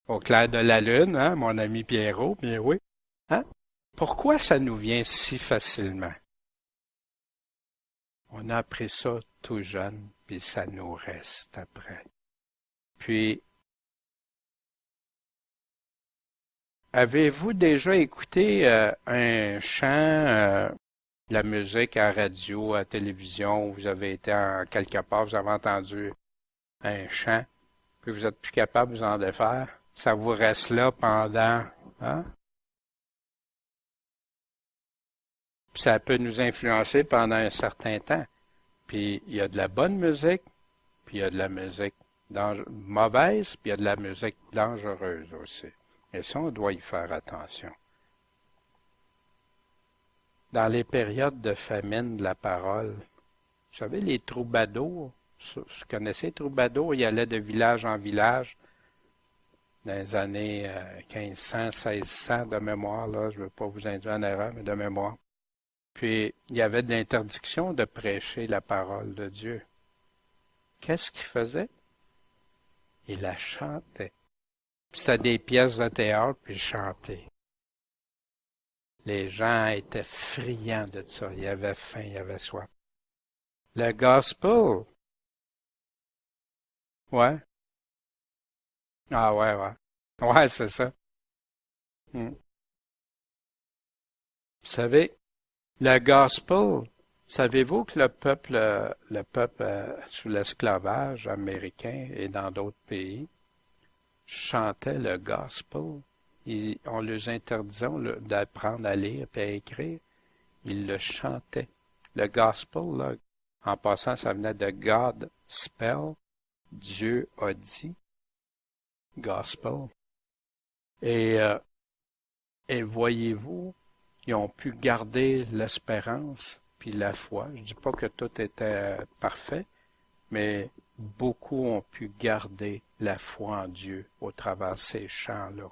Au clair de la lune, mon ami Pierrot, bien oui. Pourquoi ça nous vient si facilement? On a appris ça tout jeune, puis ça nous reste après. Puis, avez-vous déjà écouté un chant, de la musique à radio, à télévision, vous avez été quelque part, vous avez entendu un chant, puis vous êtes plus capable de vous en défaire? Ça vous reste là pendant, Puis ça peut nous influencer pendant un certain temps. Puis il y a de la bonne musique, puis il y a de la musique mauvaise, puis il y a de la musique dangereuse aussi. Et ça, on doit y faire attention. Dans les périodes de famine de la parole, vous savez, les troubadours, vous connaissez les troubadours, ils allaient de village en village, dans les années 1500, 1600 de mémoire, là, je ne veux pas vous induire en erreur, mais de mémoire. Puis, il y avait de l'interdiction de prêcher la parole de Dieu. Qu'est-ce qu'ils faisaient? Ils la chantaient. C'était des pièces de théâtre, puis ils chantaient. Les gens étaient friands de ça. Ils avaient faim, ils avaient soif. Le gospel. Ouais. Ah ouais. Ouais, c'est ça. Vous savez, le gospel, savez-vous que le peuple sous l'esclavage américain et dans d'autres pays chantait le gospel? On leur interdisait d'apprendre à lire et à écrire. Ils le chantaient. Le gospel, là, En passant, ça venait de God spell, Dieu a dit, gospel. Et voyez-vous, ils ont pu garder l'espérance puis la foi. Je dis pas que tout était parfait, mais beaucoup ont pu garder la foi en Dieu au travers de ces chants-là.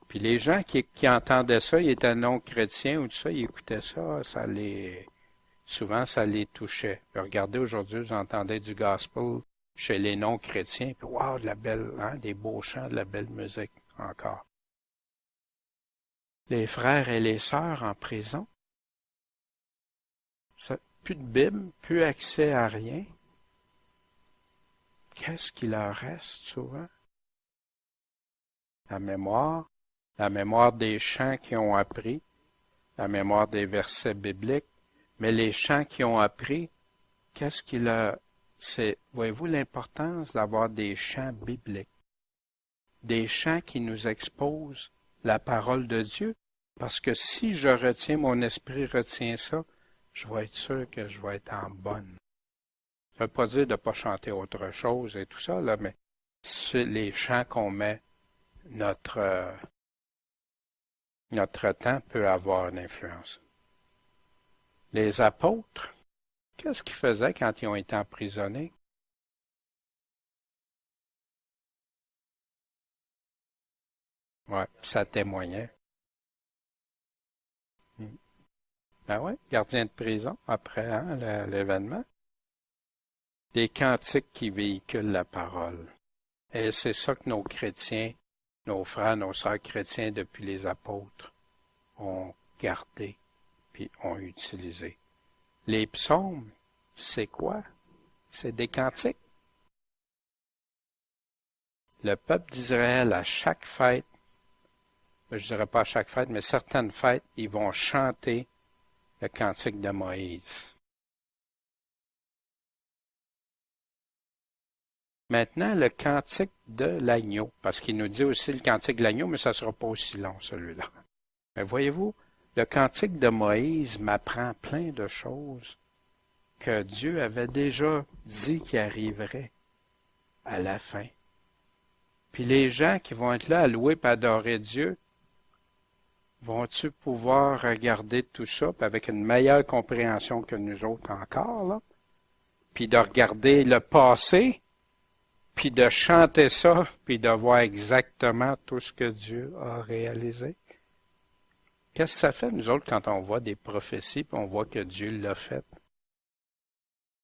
Puis les gens qui entendaient ça, ils étaient non-chrétiens ou tout ça, ils écoutaient ça, souvent ça les touchait. Puis regardez, aujourd'hui, vous entendez du gospel chez les non-chrétiens, puis wow, de la belle, des beaux chants, de la belle musique encore. Les frères et les sœurs en prison, plus de Bible, plus accès à rien. Qu'est-ce qui leur reste souvent? La mémoire des chants qu'ils ont appris, la mémoire des versets bibliques, mais les chants qu'ils ont appris, qu'est-ce qui leur... voyez-vous l'importance d'avoir des chants bibliques, des chants qui nous exposent la parole de Dieu, parce que si je retiens, mon esprit retient ça, je vais être sûr que je vais être en bonne. Ça ne veut pas dire de ne pas chanter autre chose et tout ça, là, mais les chants qu'on met, notre temps peut avoir une influence. Les apôtres, qu'est-ce qu'ils faisaient quand ils ont été emprisonnés? Ouais, ça témoignait. Ben ouais, gardien de prison, après l'événement. Des cantiques qui véhiculent la parole. Et c'est ça que nos chrétiens, nos frères, nos sœurs chrétiens depuis les apôtres ont gardé puis ont utilisé. Les psaumes, c'est quoi? C'est des cantiques. Le peuple d'Israël, à chaque fête, je dirais pas à chaque fête, mais certaines fêtes, ils vont chanter le cantique de Moïse. Maintenant, le cantique de l'agneau, parce qu'il nous dit aussi le cantique de l'agneau, mais ça ne sera pas aussi long, celui-là. Mais voyez-vous, le cantique de Moïse m'apprend plein de choses que Dieu avait déjà dit qui arriveraient à la fin. Puis les gens qui vont être là à louer et adorer Dieu, vont-tu pouvoir regarder tout ça avec une meilleure compréhension que nous autres encore, là? Puis de regarder le passé, puis de chanter ça, puis de voir exactement tout ce que Dieu a réalisé. Qu'est-ce que ça fait, nous autres, quand on voit des prophéties, puis on voit que Dieu l'a fait?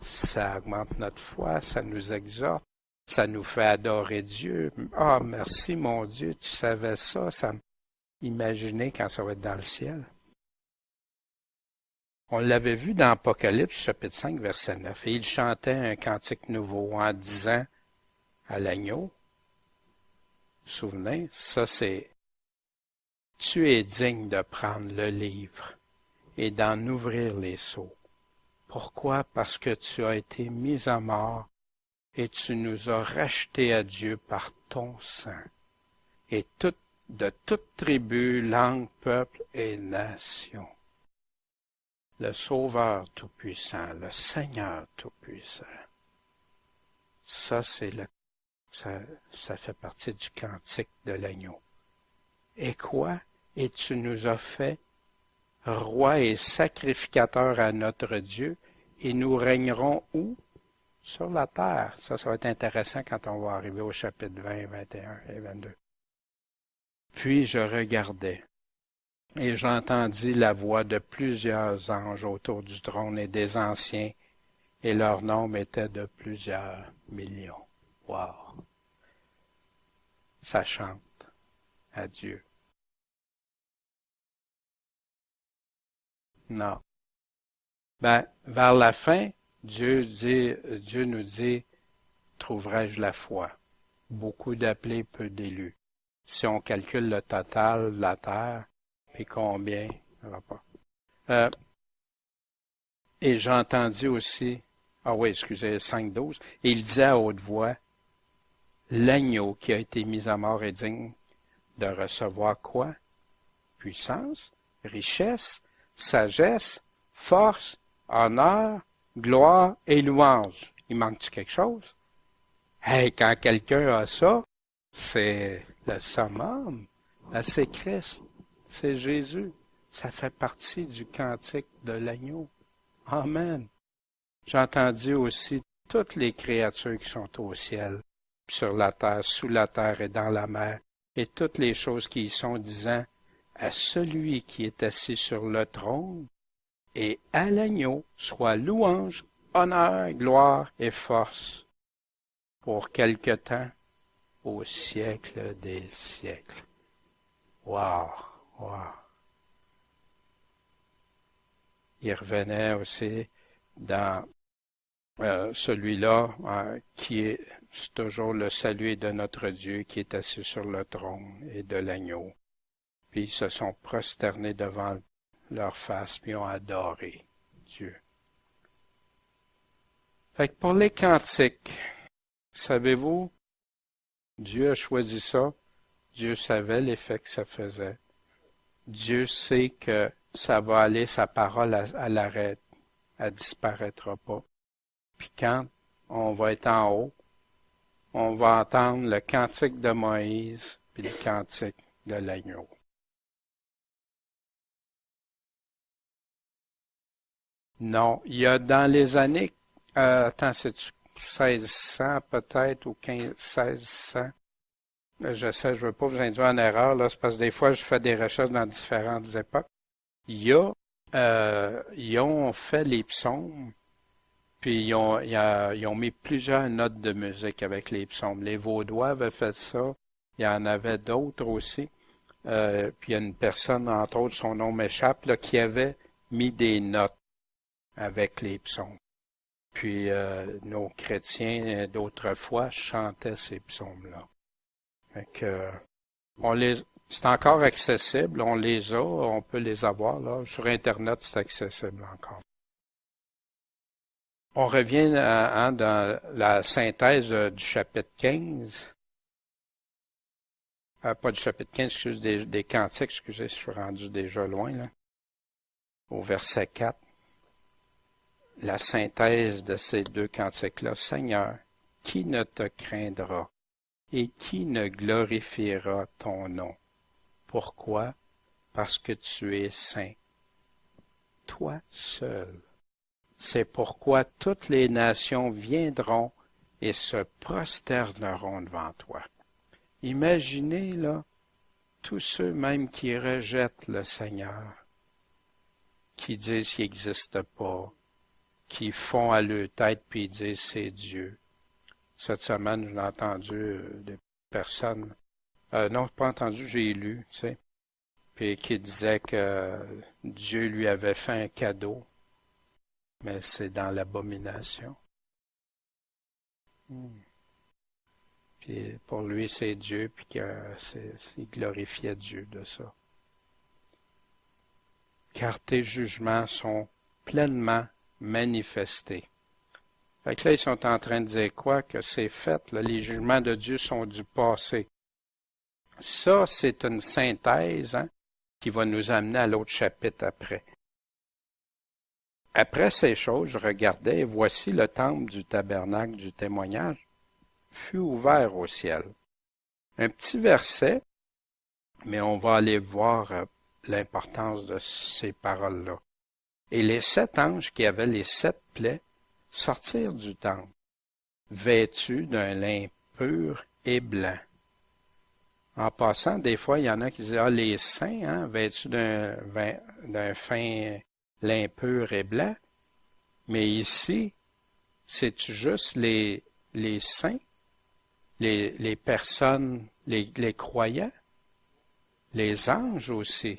Ça augmente notre foi, ça nous exhorte, ça nous fait adorer Dieu. Ah, merci mon Dieu, tu savais ça, ça m'imaginait quand ça va être dans le ciel. On l'avait vu dans Apocalypse, chapitre 5, verset 9, et il chantait un cantique nouveau en disant à l'agneau, vous vous souvenez, ça c'est « Tu es digne de prendre le livre et d'en ouvrir les sceaux. Pourquoi? Parce que tu as été mis à mort et tu nous as rachetés à Dieu par ton sang. Et de toute tribu, langue, peuple et nation. Le Sauveur Tout-Puissant, le Seigneur Tout-Puissant. Ça, ça fait partie du cantique de l'agneau. Et quoi? Et tu nous as fait roi et sacrificateur à notre Dieu, et nous régnerons où? Sur la terre. Ça va être intéressant quand on va arriver au chapitre 20, 21 et 22. Puis je regardais, et j'entendis la voix de plusieurs anges autour du trône et des anciens, et leur nombre était de plusieurs millions. Wow! Ça chante à Dieu. Non. Vers la fin, Dieu nous dit, trouverai-je la foi? Beaucoup d'appelés, peu d'élus. Si on calcule le total de la terre, puis combien, et j'ai entendu aussi, 5:12, et il disait à haute voix, l'agneau qui a été mis à mort est digne de recevoir quoi? Puissance, richesse, sagesse, force, honneur, gloire et louange. Il manque-tu quelque chose? Hey, quand quelqu'un a ça, c'est le summum. C'est Christ, c'est Jésus. Ça fait partie du cantique de l'agneau. Amen. J'ai entendu aussi toutes les créatures qui sont au ciel, sur la terre, sous la terre et dans la mer, et toutes les choses qui y sont, disant à celui qui est assis sur le trône et à l'agneau soit louange, honneur, gloire et force pour quelque temps, au siècle des siècles. Wow, wow. Il revenait aussi dans celui-là qui est toujours le salut de notre Dieu qui est assis sur le trône et de l'agneau. Puis ils se sont prosternés devant leur face, puis ont adoré Dieu. Fait que pour les cantiques, savez-vous, Dieu a choisi ça. Dieu savait l'effet que ça faisait. Dieu sait que ça va aller, sa parole à l'arrêt. Elle disparaîtra pas. Puis quand on va être en haut, on va entendre le cantique de Moïse, puis le cantique de l'agneau. Non, il y a dans les années, c'est 1600 peut-être, ou 1600. Je sais, je veux pas vous induire en erreur, là, c'est parce que des fois, je fais des recherches dans différentes époques. Ils ont fait les psaumes, puis ils ont mis plusieurs notes de musique avec les psaumes. Les Vaudois avaient fait ça, il y en avait d'autres aussi. Puis il y a une personne, entre autres, son nom m'échappe, là, qui avait mis des notes avec les psaumes. Puis nos chrétiens d'autrefois chantaient ces psaumes-là. Fait que, c'est encore accessible, on les a, on peut les avoir, là. Sur Internet, c'est accessible encore. On revient dans la synthèse du chapitre 15. Pas du chapitre 15, excusez, des cantiques, excusez, je suis rendu déjà loin, là. Au verset 4. La synthèse de ces deux cantiques-là. Seigneur, qui ne te craindra et qui ne glorifiera ton nom? Pourquoi? Parce que tu es saint. Toi seul. C'est pourquoi toutes les nations viendront et se prosterneront devant toi. Imaginez, là, tous ceux même qui rejettent le Seigneur, qui disent qu'il n'existe pas, qui font à leur tête puis disent c'est Dieu. Cette semaine, j'ai entendu des personnes, non, pas entendu, j'ai lu, tu sais, puis qui disaient que Dieu lui avait fait un cadeau, mais c'est dans l'abomination. Puis pour lui, c'est Dieu, puis qu'il glorifiait Dieu de ça. Car tes jugements sont pleinement manifestés. Fait que là, ils sont en train de dire quoi? Que c'est fait, là, les jugements de Dieu sont du passé. Ça, c'est une synthèse, qui va nous amener à l'autre chapitre après. Après ces choses, je regardais, et voici le temple du tabernacle du témoignage fut ouvert au ciel. Un petit verset, mais on va aller voir l'importance de ces paroles-là. Et les 7 anges qui avaient les 7 plaies sortirent du temple, vêtus d'un lin pur et blanc. En passant, des fois, il y en a qui disent, les saints, vêtus d'un fin lin pur et blanc. Mais ici, c'est c'est-tu juste les saints, les personnes, les croyants, les anges aussi.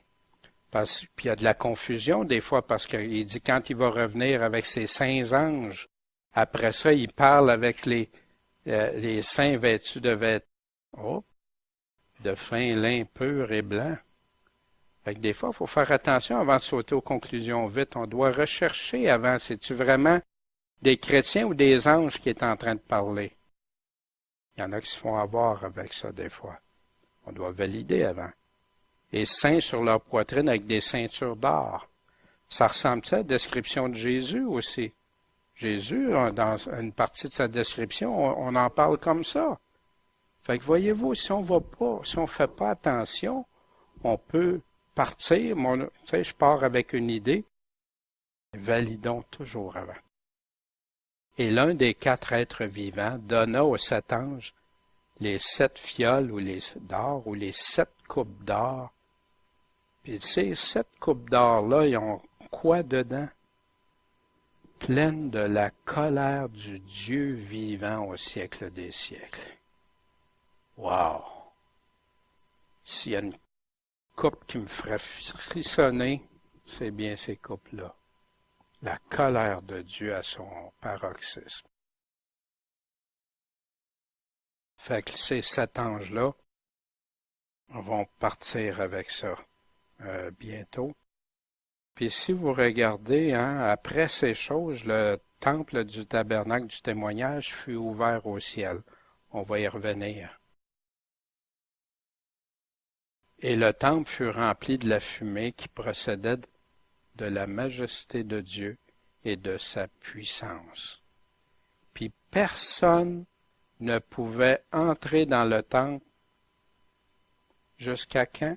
Puis il y a de la confusion des fois parce qu'il dit quand il va revenir avec ses saints anges, après ça, il parle avec les saints vêtus de fin lin pur et blanc. Fait que des fois, il faut faire attention avant de sauter aux conclusions vite. On doit rechercher avant, c'est-tu vraiment des chrétiens ou des anges qui est en train de parler? Il y en a qui se font avoir avec ça des fois. On doit valider avant. Et saints sur leur poitrine avec des ceintures d'or. Ça ressemble à la description de Jésus aussi. Jésus, dans une partie de sa description, on en parle comme ça. Fait que voyez-vous, si on va pas, si on fait pas attention, on peut partir. Tu sais, je pars avec une idée. Validons toujours avant. Et l'un des 4 êtres vivants donna aux 7 anges les 7 fioles d'or ou les 7 coupes d'or. Puis ces 7 coupes d'or-là, ils ont quoi dedans? Pleines de la colère du Dieu vivant au siècle des siècles. Wow! S'il y a une coupe qui me ferait frissonner, c'est bien ces coupes-là. La colère de Dieu à son paroxysme. Fait que ces 7 anges-là vont partir avec ça bientôt. Puis si vous regardez, après ces choses, le temple du tabernacle du témoignage fut ouvert au ciel. On va y revenir. Et le temple fut rempli de la fumée qui procédait de la majesté de Dieu et de sa puissance. Puis personne ne pouvait entrer dans le temple jusqu'à quand?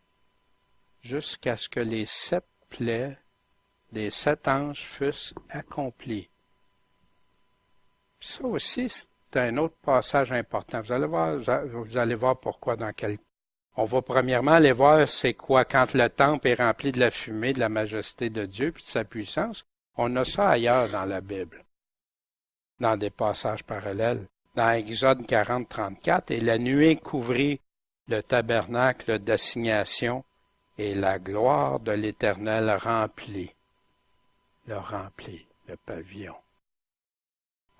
Jusqu'à ce que les 7 plaies des 7 anges fussent accomplies. Ça aussi, c'est un autre passage important. Vous allez voir pourquoi dans quel... On va premièrement aller voir c'est quoi quand le temple est rempli de la fumée, de la majesté de Dieu puis de sa puissance. On a ça ailleurs dans la Bible, dans des passages parallèles. Dans Exode 40, 34, « Et la nuée couvrit le tabernacle d'assignation, et la gloire de l'Éternel remplit le pavillon. »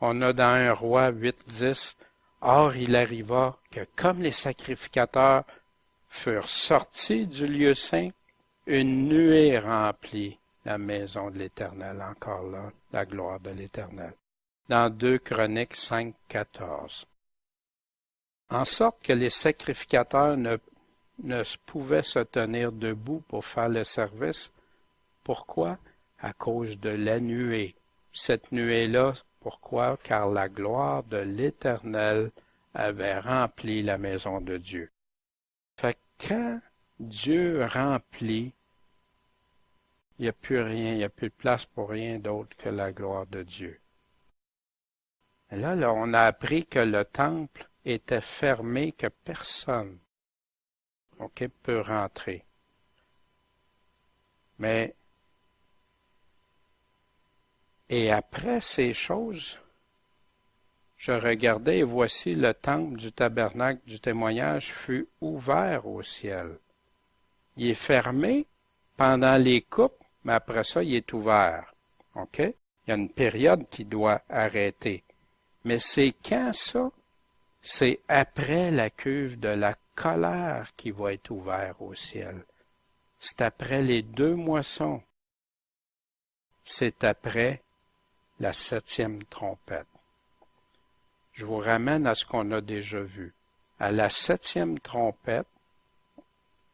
On a dans 1 Roi 8, 10, « Or il arriva que comme les sacrificateurs furent sortis du lieu saint, une nuée remplit la maison de l'Éternel. » Encore là, la gloire de l'Éternel. Dans 2 Chroniques 5, 14. En sorte que les sacrificateurs ne pouvaient se tenir debout pour faire le service. Pourquoi? À cause de la nuée. Cette nuée-là, pourquoi? Car la gloire de l'Éternel avait rempli la maison de Dieu. Fait que quand Dieu remplit, il n'y a plus rien, il n'y a plus de place pour rien d'autre que la gloire de Dieu. Et là, on a appris que le temple était fermé, que personne peut rentrer. Mais, et après ces choses, je regardais et voici le temple du tabernacle du témoignage fut ouvert au ciel. Il est fermé pendant les coupes, mais après ça, il est ouvert. OK? Il y a une période qui doit arrêter. Mais c'est quand ça? C'est après la cuve de la colère qui va être ouvert au ciel. C'est après les 2 moissons. C'est après la 7e trompette. Je vous ramène à ce qu'on a déjà vu. À la 7e trompette,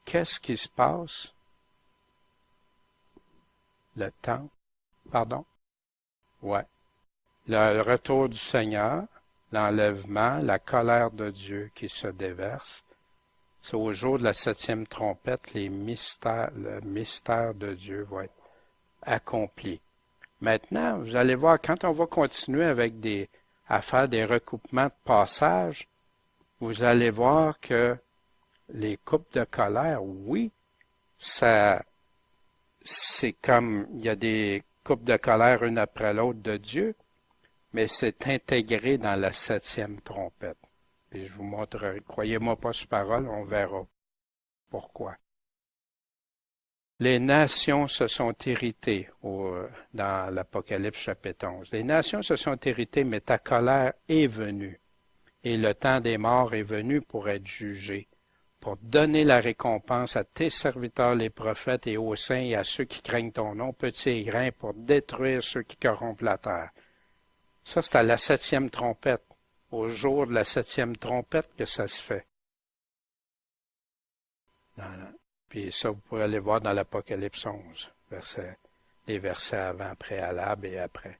qu'est-ce qui se passe? Le temps. Pardon? Ouais. Le retour du Seigneur, l'enlèvement, la colère de Dieu qui se déverse. C'est au jour de la 7e trompette, le mystère de Dieu va être accompli. Maintenant, vous allez voir, quand on va continuer à faire des recoupements de passages, vous allez voir que les coupes de colère, oui, c'est comme, il y a des coupes de colère une après l'autre de Dieu, mais c'est intégré dans la 7e trompette. Et je vous montrerai. Croyez-moi pas sur parole, on verra pourquoi. Les nations se sont irritées dans l'Apocalypse chapitre 11. Les nations se sont irritées, mais ta colère est venue. Et le temps des morts est venu pour être jugé, pour donner la récompense à tes serviteurs les prophètes et aux saints et à ceux qui craignent ton nom, petits et grands, pour détruire ceux qui corrompent la terre. Ça, c'est à la 7e trompette, au jour de la 7e trompette que ça se fait. Puis ça, vous pourrez aller voir dans l'Apocalypse 11, les versets avant, préalables et après.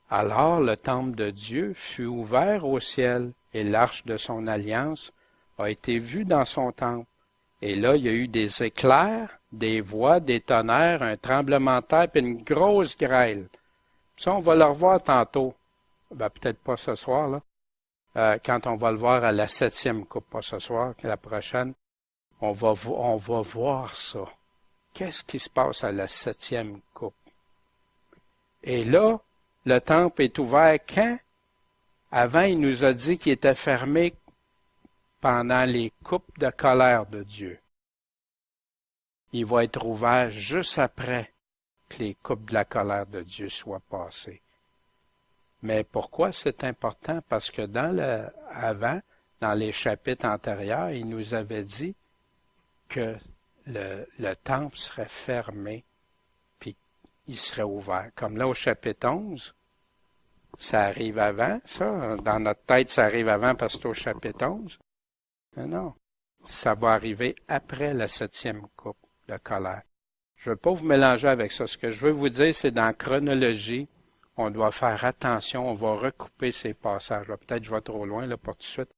Alors le temple de Dieu fut ouvert au ciel, et l'arche de son alliance a été vue dans son temple. Et là, il y a eu des éclairs, des voix, des tonnerres, un tremblement de terre, puis une grosse grêle. Ça, on va le revoir tantôt. Ben, peut-être pas ce soir, là. Quand on va le voir à la 7e coupe, pas ce soir, la prochaine, on va voir ça. Qu'est-ce qui se passe à la 7e coupe? Et là, le temple est ouvert quand? Avant, il nous a dit qu'il était fermé pendant les coupes de colère de Dieu. Il va être ouvert juste après que les coupes de la colère de Dieu soient passées. Mais pourquoi c'est important? Parce que dans les chapitres antérieurs, il nous avait dit que le temple serait fermé, puis il serait ouvert. Comme là au chapitre 11, ça arrive avant, ça. Dans notre tête, ça arrive avant parce que c'est au chapitre 11. Mais non, ça va arriver après la 7e coupe de colère. Je ne veux pas vous mélanger avec ça. Ce que je veux vous dire, c'est dans la chronologie, on doit faire attention, on va recouper ces passages. Peut-être que je vais trop loin, là, pour tout de suite.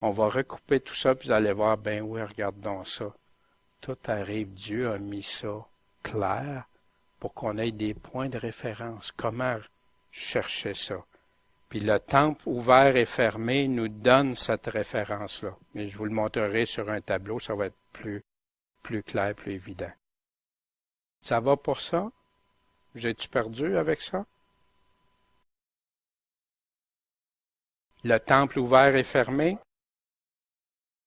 On va recouper tout ça, puis vous allez voir, ben oui, regarde donc ça. Tout arrive, Dieu a mis ça clair pour qu'on ait des points de référence. Comment chercher ça? Puis le temple ouvert et fermé nous donne cette référence-là. Mais je vous le montrerai sur un tableau, ça va être plus clair, plus évident. Ça va pour ça? J'ai-tu perdu avec ça? Le temple ouvert et fermé?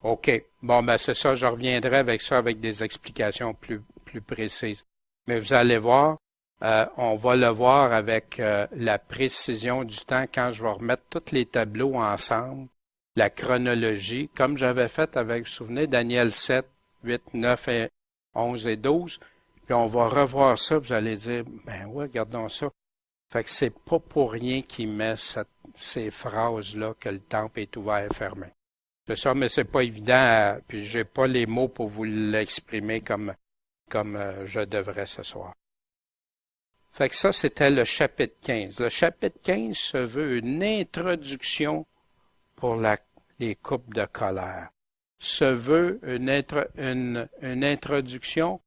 OK. Bon, ben c'est ça, je reviendrai avec ça avec des explications plus précises. Mais vous allez voir, on va le voir avec la précision du temps quand je vais remettre tous les tableaux ensemble, la chronologie, comme j'avais fait avec, vous vous souvenez, Daniel 7, 8, 9, et 11 et 12. Puis on va revoir ça, vous allez dire, ben ouais, regardons ça. Fait que c'est pas pour rien qu'il met ces phrases-là que le temple est ouvert et fermé. C'est ça, mais c'est pas évident, puis j'ai pas les mots pour vous l'exprimer comme je devrais ce soir. Fait que ça, c'était le chapitre 15. Le chapitre 15 se veut une introduction pour les coupes de colère. Se veut une introduction,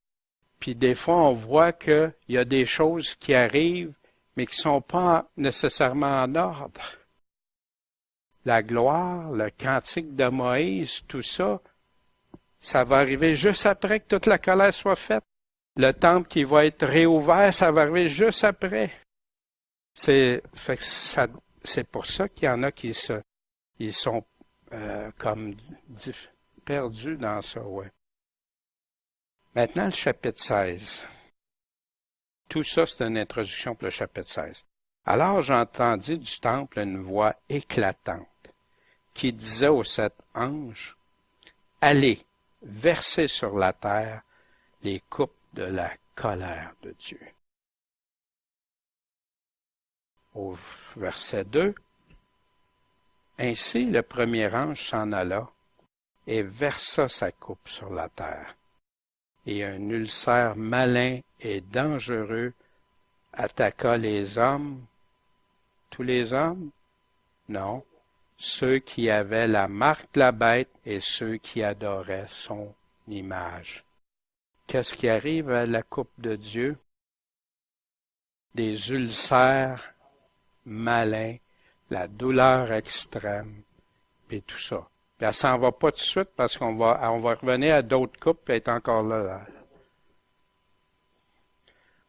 puis des fois on voit qu'il y a des choses qui arrivent, mais qui sont pas nécessairement en ordre. La gloire, le cantique de Moïse, tout ça, ça va arriver juste après que toute la colère soit faite. Le temple qui va être réouvert, ça va arriver juste après. C'est pour ça qu'il y en a ils sont comme perdus dans ça, ouais. Maintenant, le chapitre 16. Tout ça, c'est une introduction pour le chapitre 16. Alors j'entendis du temple une voix éclatante qui disait aux 7 anges, « Allez, versez sur la terre les coupes de la colère de Dieu. » Au verset 2, « Ainsi le premier ange s'en alla et versa sa coupe sur la terre. Et un ulcère malin et dangereux attaqua les hommes. » Tous les hommes? Non. Ceux qui avaient la marque de la bête et ceux qui adoraient son image. Qu'est-ce qui arrive à la coupe de Dieu? Des ulcères malins, la douleur extrême, et tout ça. Puis elle s'en va pas tout de suite parce qu'on va revenir à d'autres coupes et être encore là.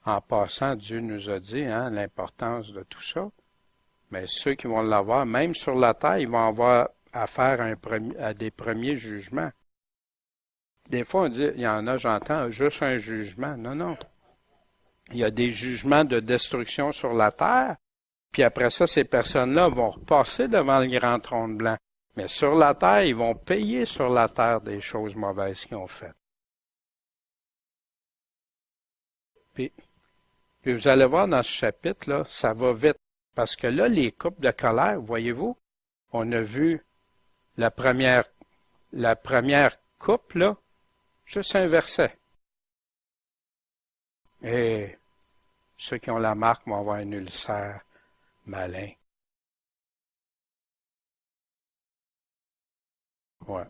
En passant, Dieu nous a dit l'importance de tout ça. Mais ceux qui vont l'avoir, même sur la terre, ils vont avoir affaire à des premiers jugements. Des fois, on dit, il y en a, j'entends, juste un jugement. Non, non. Il y a des jugements de destruction sur la terre, puis après ça, ces personnes-là vont repasser devant le grand trône blanc. Mais sur la terre, ils vont payer sur la terre des choses mauvaises qu'ils ont faites. Puis vous allez voir dans ce chapitre-là, ça va vite. Parce que là, les coupes de colère, voyez-vous, on a vu la première coupe, là, juste un verset. Et ceux qui ont la marque vont avoir un ulcère Malin. Ouais.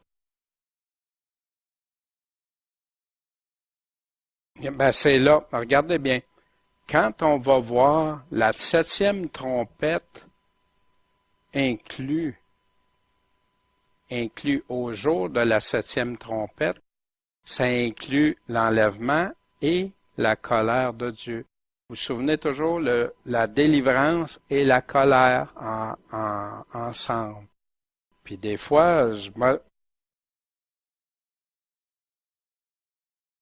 Ben, c'est là. Regardez bien. Quand on va voir la 7e trompette inclus au jour de la 7e trompette, ça inclut l'enlèvement et la colère de Dieu. Vous vous souvenez toujours la délivrance et la colère ensemble. Puis des fois,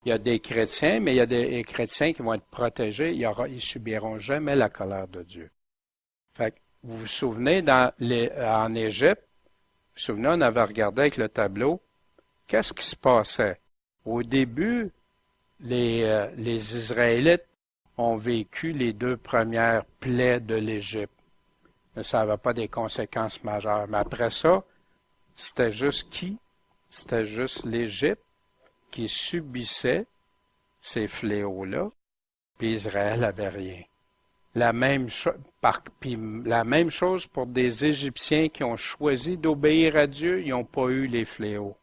il y a des chrétiens, mais il y a des chrétiens qui vont être protégés. Ils subiront jamais la colère de Dieu. Fait que, vous vous souvenez, en Égypte, vous vous souvenez, on avait regardé avec le tableau, qu'est-ce qui se passait? Au début, les Israélites ont vécu les 2 premières plaies de l'Égypte. Mais ça n'avait pas des conséquences majeures. Mais après ça, c'était juste qui? C'était juste l'Égypte qui subissait ces fléaux-là, puis Israël n'avait rien. La même chose pour des Égyptiens qui ont choisi d'obéir à Dieu, ils n'ont pas eu les fléaux.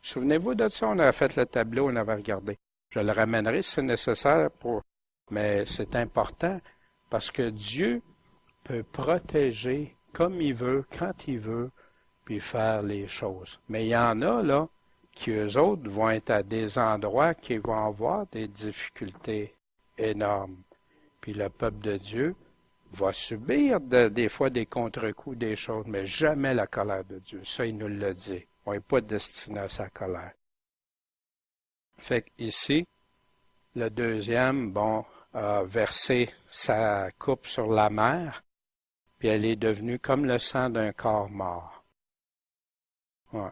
Souvenez-vous de ça, on avait fait le tableau, on avait regardé. Je le ramènerai si c'est nécessaire mais c'est important parce que Dieu peut protéger comme il veut, quand il veut, puis faire les choses. Mais il y en a, là, qui eux autres vont être à des endroits qui vont avoir des difficultés énormes. Puis le peuple de Dieu va subir des fois des contre-coups, des choses, mais jamais la colère de Dieu. Ça, il nous l'a dit. On n'est pas destiné à sa colère. Fait qu'ici, le deuxième, a versé sa coupe sur la mer, puis elle est devenue comme le sang d'un corps mort. Ouais.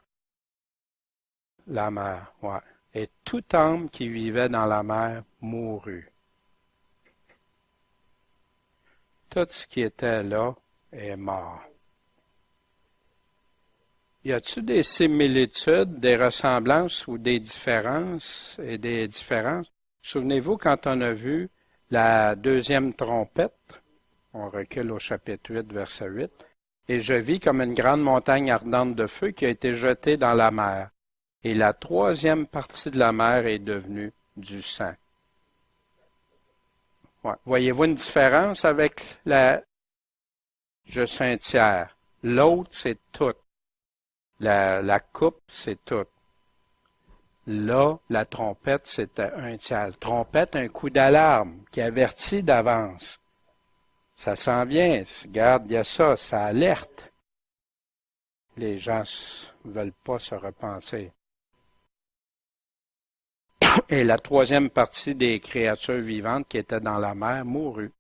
La mer, ouais. Et tout homme qui vivait dans la mer mourut. Tout ce qui était là est mort. Y a-t-il des similitudes, des ressemblances ou des différences et des différences? Souvenez-vous quand on a vu la 2e trompette, on recule au chapitre 8, verset 8, et je vis comme une grande montagne ardente de feu qui a été jetée dans la mer, et la 3e partie de la mer est devenue du sang. Ouais. Voyez-vous une différence avec juste un tiers. L'autre, c'est tout. La coupe, c'est tout. Là, la trompette, c'était un tiers. Trompette, un coup d'alarme qui avertit d'avance. Ça s'en vient. Regarde, il y a ça alerte. Les gens ne veulent pas se repentir. Et la 3e partie des créatures vivantes qui étaient dans la mer mourut.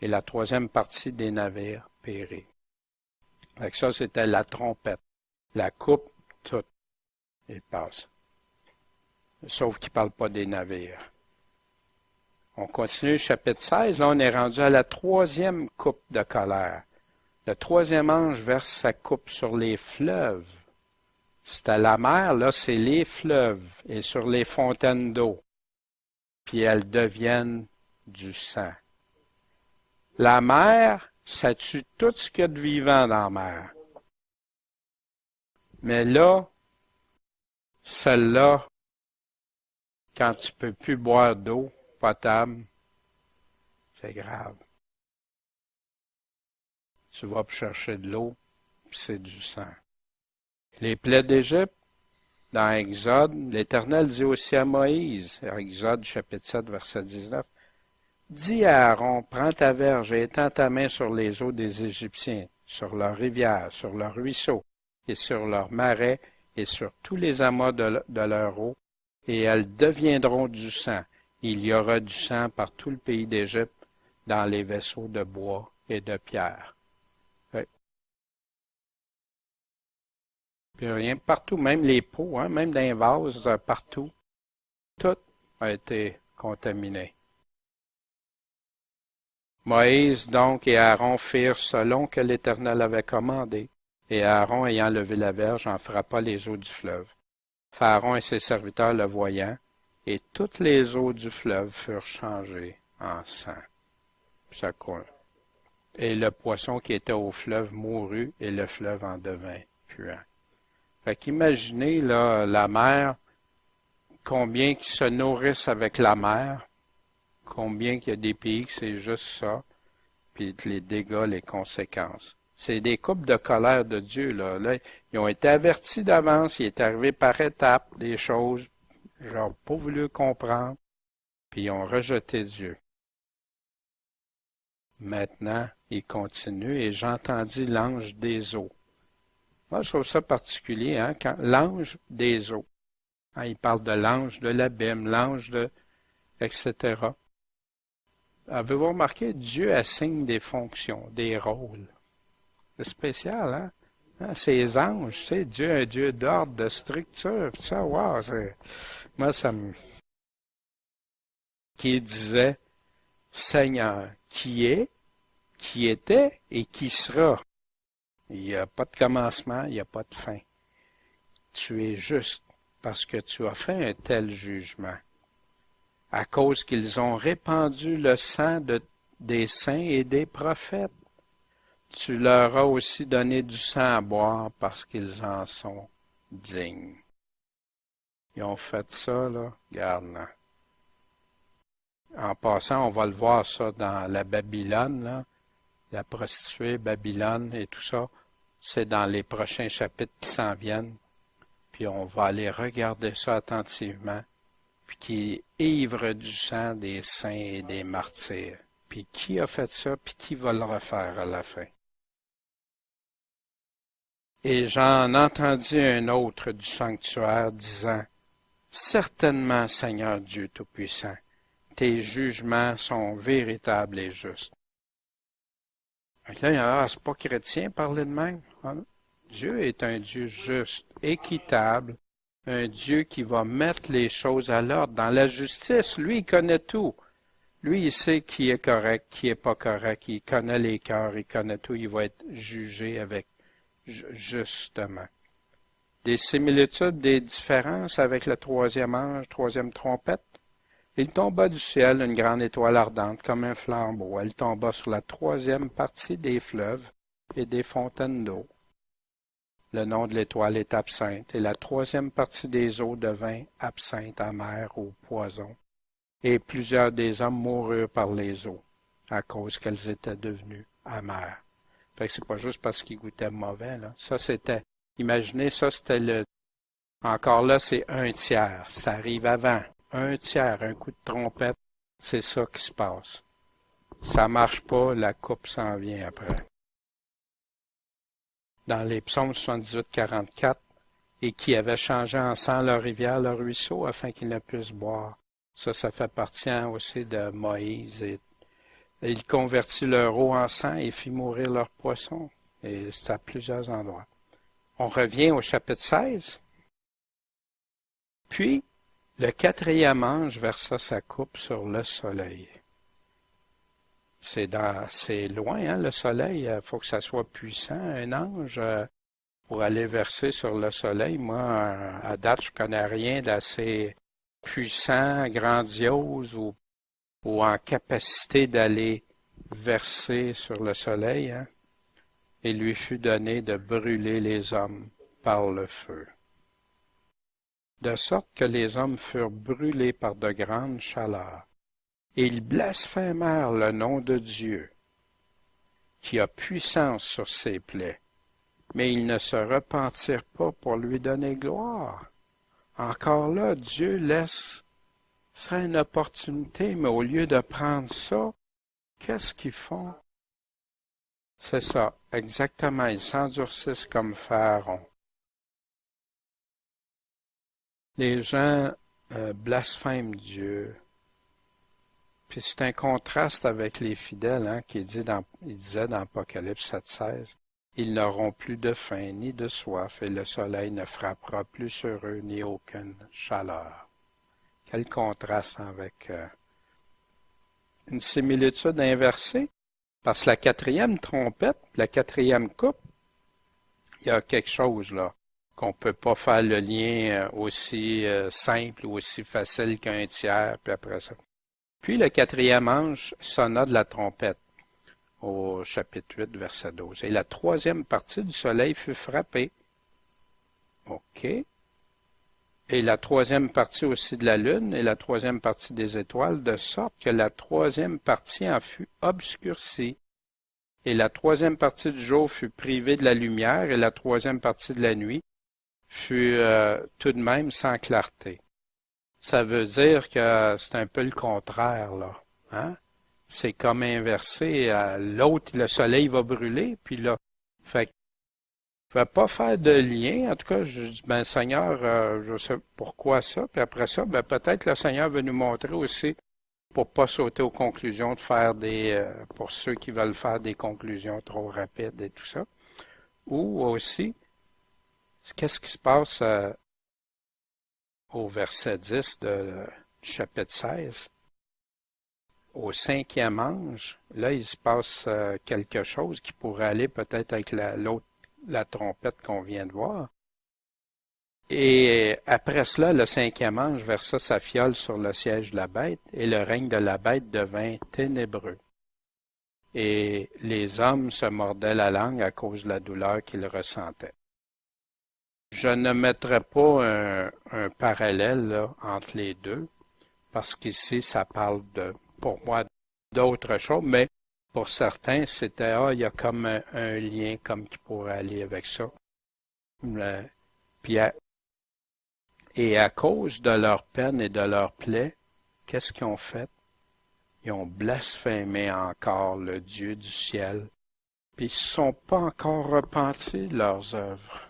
Et la 3e partie des navires périt. Avec ça, c'était la trompette. La coupe, tout. Il passe. Sauf qu'il ne parle pas des navires. On continue, chapitre 16. Là, on est rendu à la 3e coupe de colère. Le 3e ange verse sa coupe sur les fleuves. C'était la mer, là, c'est les fleuves et sur les fontaines d'eau. Puis elles deviennent du sang. La mer, ça tue tout ce qu'il y a de vivant dans la mer. Mais là, celle-là, quand tu peux plus boire d'eau potable, c'est grave. Tu vas pour chercher de l'eau, puis c'est du sang. Les plaies d'Égypte, dans Exode, l'Éternel dit aussi à Moïse, Exode chapitre 7, verset 19, « Dis à Aaron, prends ta verge et étends ta main sur les eaux des Égyptiens, sur leurs rivières, sur leurs ruisseaux, et sur leurs marais, et sur tous les amas de leur eau, et elles deviendront du sang. Il y aura du sang par tout le pays d'Égypte, dans les vaisseaux de bois et de pierre. » Oui. Puis rien, partout, même les pots, même dans les vases, partout, tout a été contaminé. Moïse donc et Aaron firent selon que l'Éternel avait commandé, et Aaron, ayant levé la verge, en frappa les eaux du fleuve. Pharaon et ses serviteurs le voyant, et toutes les eaux du fleuve furent changées en sang. Ça coule. et le poisson qui était au fleuve mourut, et le fleuve en devint puant. Fait qu'imaginez, là, la mer, combien qui se nourrissent avec la mer, combien qu'il y a des pays que c'est juste ça, puis les dégâts, les conséquences. C'est des coupes de colère de Dieu, là. Là, ils ont été avertis d'avance, il est arrivé par étapes des choses, ils n'ont pas voulu comprendre, puis ils ont rejeté Dieu. Maintenant, il continue, et j'entendis l'ange des eaux. Moi, je trouve ça particulier, hein, quand l'ange des eaux. Hein, il parle de l'ange de l'abîme, l'ange de... etc. Avez-vous remarqué, Dieu assigne des fonctions, des rôles. C'est spécial, hein? Hein, ces anges, tu sais, Dieu est un Dieu d'ordre, de structure, pis ça, wow, c'est... Moi, ça me... Qui disait, Seigneur, qui est, qui était et qui sera. Il n'y a pas de commencement, il n'y a pas de fin. Tu es juste parce que tu as fait un tel jugement. À cause qu'ils ont répandu le sang des saints et des prophètes. Tu leur as aussi donné du sang à boire parce qu'ils en sont dignes. Ils ont fait ça, là, regarde là. En passant, on va le voir ça dans la Babylone, là, la prostituée Babylone et tout ça. C'est dans les prochains chapitres qui s'en viennent. Puis on va aller regarder ça attentivement. Puis qui est ivre du sang des saints et des martyrs. Puis qui a fait ça, puis qui va le refaire à la fin. Et j'en entendis un autre du sanctuaire disant, « Certainement, Seigneur Dieu Tout-Puissant, tes jugements sont véritables et justes. » C'est pas chrétien parler de même. Hein? Dieu est un Dieu juste, équitable, un Dieu qui va mettre les choses à l'ordre. Dans la justice, lui, il connaît tout. Lui, il sait qui est correct, qui est pas correct. Il connaît les cœurs, il connaît tout. Il va être jugé avec justement. Des similitudes, des différences avec le troisième ange, troisième trompette. Il tomba du ciel une grande étoile ardente comme un flambeau. Elle tomba sur la troisième partie des fleuves et des fontaines d'eau. Le nom de l'étoile est absinthe, et la troisième partie des eaux devint absinthe amère au poison. Et plusieurs des hommes moururent par les eaux, à cause qu'elles étaient devenues amères. Fait que c'est pas juste parce qu'ils goûtaient mauvais, là. Ça, c'était, imaginez, ça, c'était encore là, c'est un tiers. Ça arrive avant. Un tiers, un coup de trompette, c'est ça qui se passe. Ça marche pas, la coupe s'en vient après. Dans les psaumes 78-44, et qui avait changé en sang leur rivière, leur ruisseau, afin qu'ils ne puissent boire. Ça fait partie aussi de Moïse. Et il convertit leur eau en sang et fit mourir leurs poissons. Et c'est à plusieurs endroits. On revient au chapitre 16. Puis, le quatrième ange versa sa coupe sur le soleil. C'est loin, hein, le soleil. Il faut que ça soit puissant, un ange, pour aller verser sur le soleil. Moi, à date, je connais rien d'assez puissant, grandiose ou en capacité d'aller verser sur le soleil. Hein. Et lui fut donné de brûler les hommes par le feu. De sorte que les hommes furent brûlés par de grandes chaleurs. Et ils blasphémèrent le nom de Dieu, qui a puissance sur ses plaies, mais ils ne se repentirent pas pour lui donner gloire. Encore là, Dieu laisse, ce serait une opportunité, mais au lieu de prendre ça, qu'est-ce qu'ils font? C'est ça, exactement, ils s'endurcissent comme Pharaon. Les gens blasphèment Dieu. Puis c'est un contraste avec les fidèles, hein, il disait dans Apocalypse 7,16, « Ils n'auront plus de faim ni de soif, et le soleil ne frappera plus sur eux ni aucune chaleur. » Quel contraste avec une similitude inversée, parce que la quatrième trompette, la quatrième coupe, il y a quelque chose là, qu'on peut pas faire le lien aussi simple ou aussi facile qu'un tiers, puis après ça. Puis le quatrième ange sonna de la trompette. au chapitre 8, verset 12. Et la troisième partie du soleil fut frappée. OK. Et la troisième partie aussi de la lune et la troisième partie des étoiles, de sorte que la troisième partie en fut obscurcie. Et la troisième partie du jour fut privée de la lumière et la troisième partie de la nuit fut tout de même sans clarté. Ça veut dire que c'est un peu le contraire, là. Hein? C'est comme inversé. L'autre, le soleil va brûler, puis là, fait que je ne vais pas faire de lien. En tout cas, je dis, ben Seigneur, je sais pourquoi ça. Puis après ça, ben peut-être le Seigneur veut nous montrer aussi, pour pas sauter aux conclusions, de faire pour ceux qui veulent faire des conclusions trop rapides et tout ça. Ou aussi, qu'est-ce qui se passe au verset 10 du chapitre 16? Au cinquième ange, là, il se passe quelque chose qui pourrait aller peut-être avec la trompette qu'on vient de voir. Et après cela, le cinquième ange versa sa fiole sur le siège de la bête, et le règne de la bête devint ténébreux. Et les hommes se mordaient la langue à cause de la douleur qu'ils ressentaient. Je ne mettrai pas un parallèle là, entre les deux, parce qu'ici, ça parle pour moi, d'autres choses, mais pour certains, c'était, il y a comme un lien comme qui pourrait aller avec ça. Et à cause de leur peine et de leur plaie, qu'est-ce qu'ils ont fait? Ils ont blasphémé encore le Dieu du ciel, puis ils ne se sont pas encore repentis de leurs œuvres.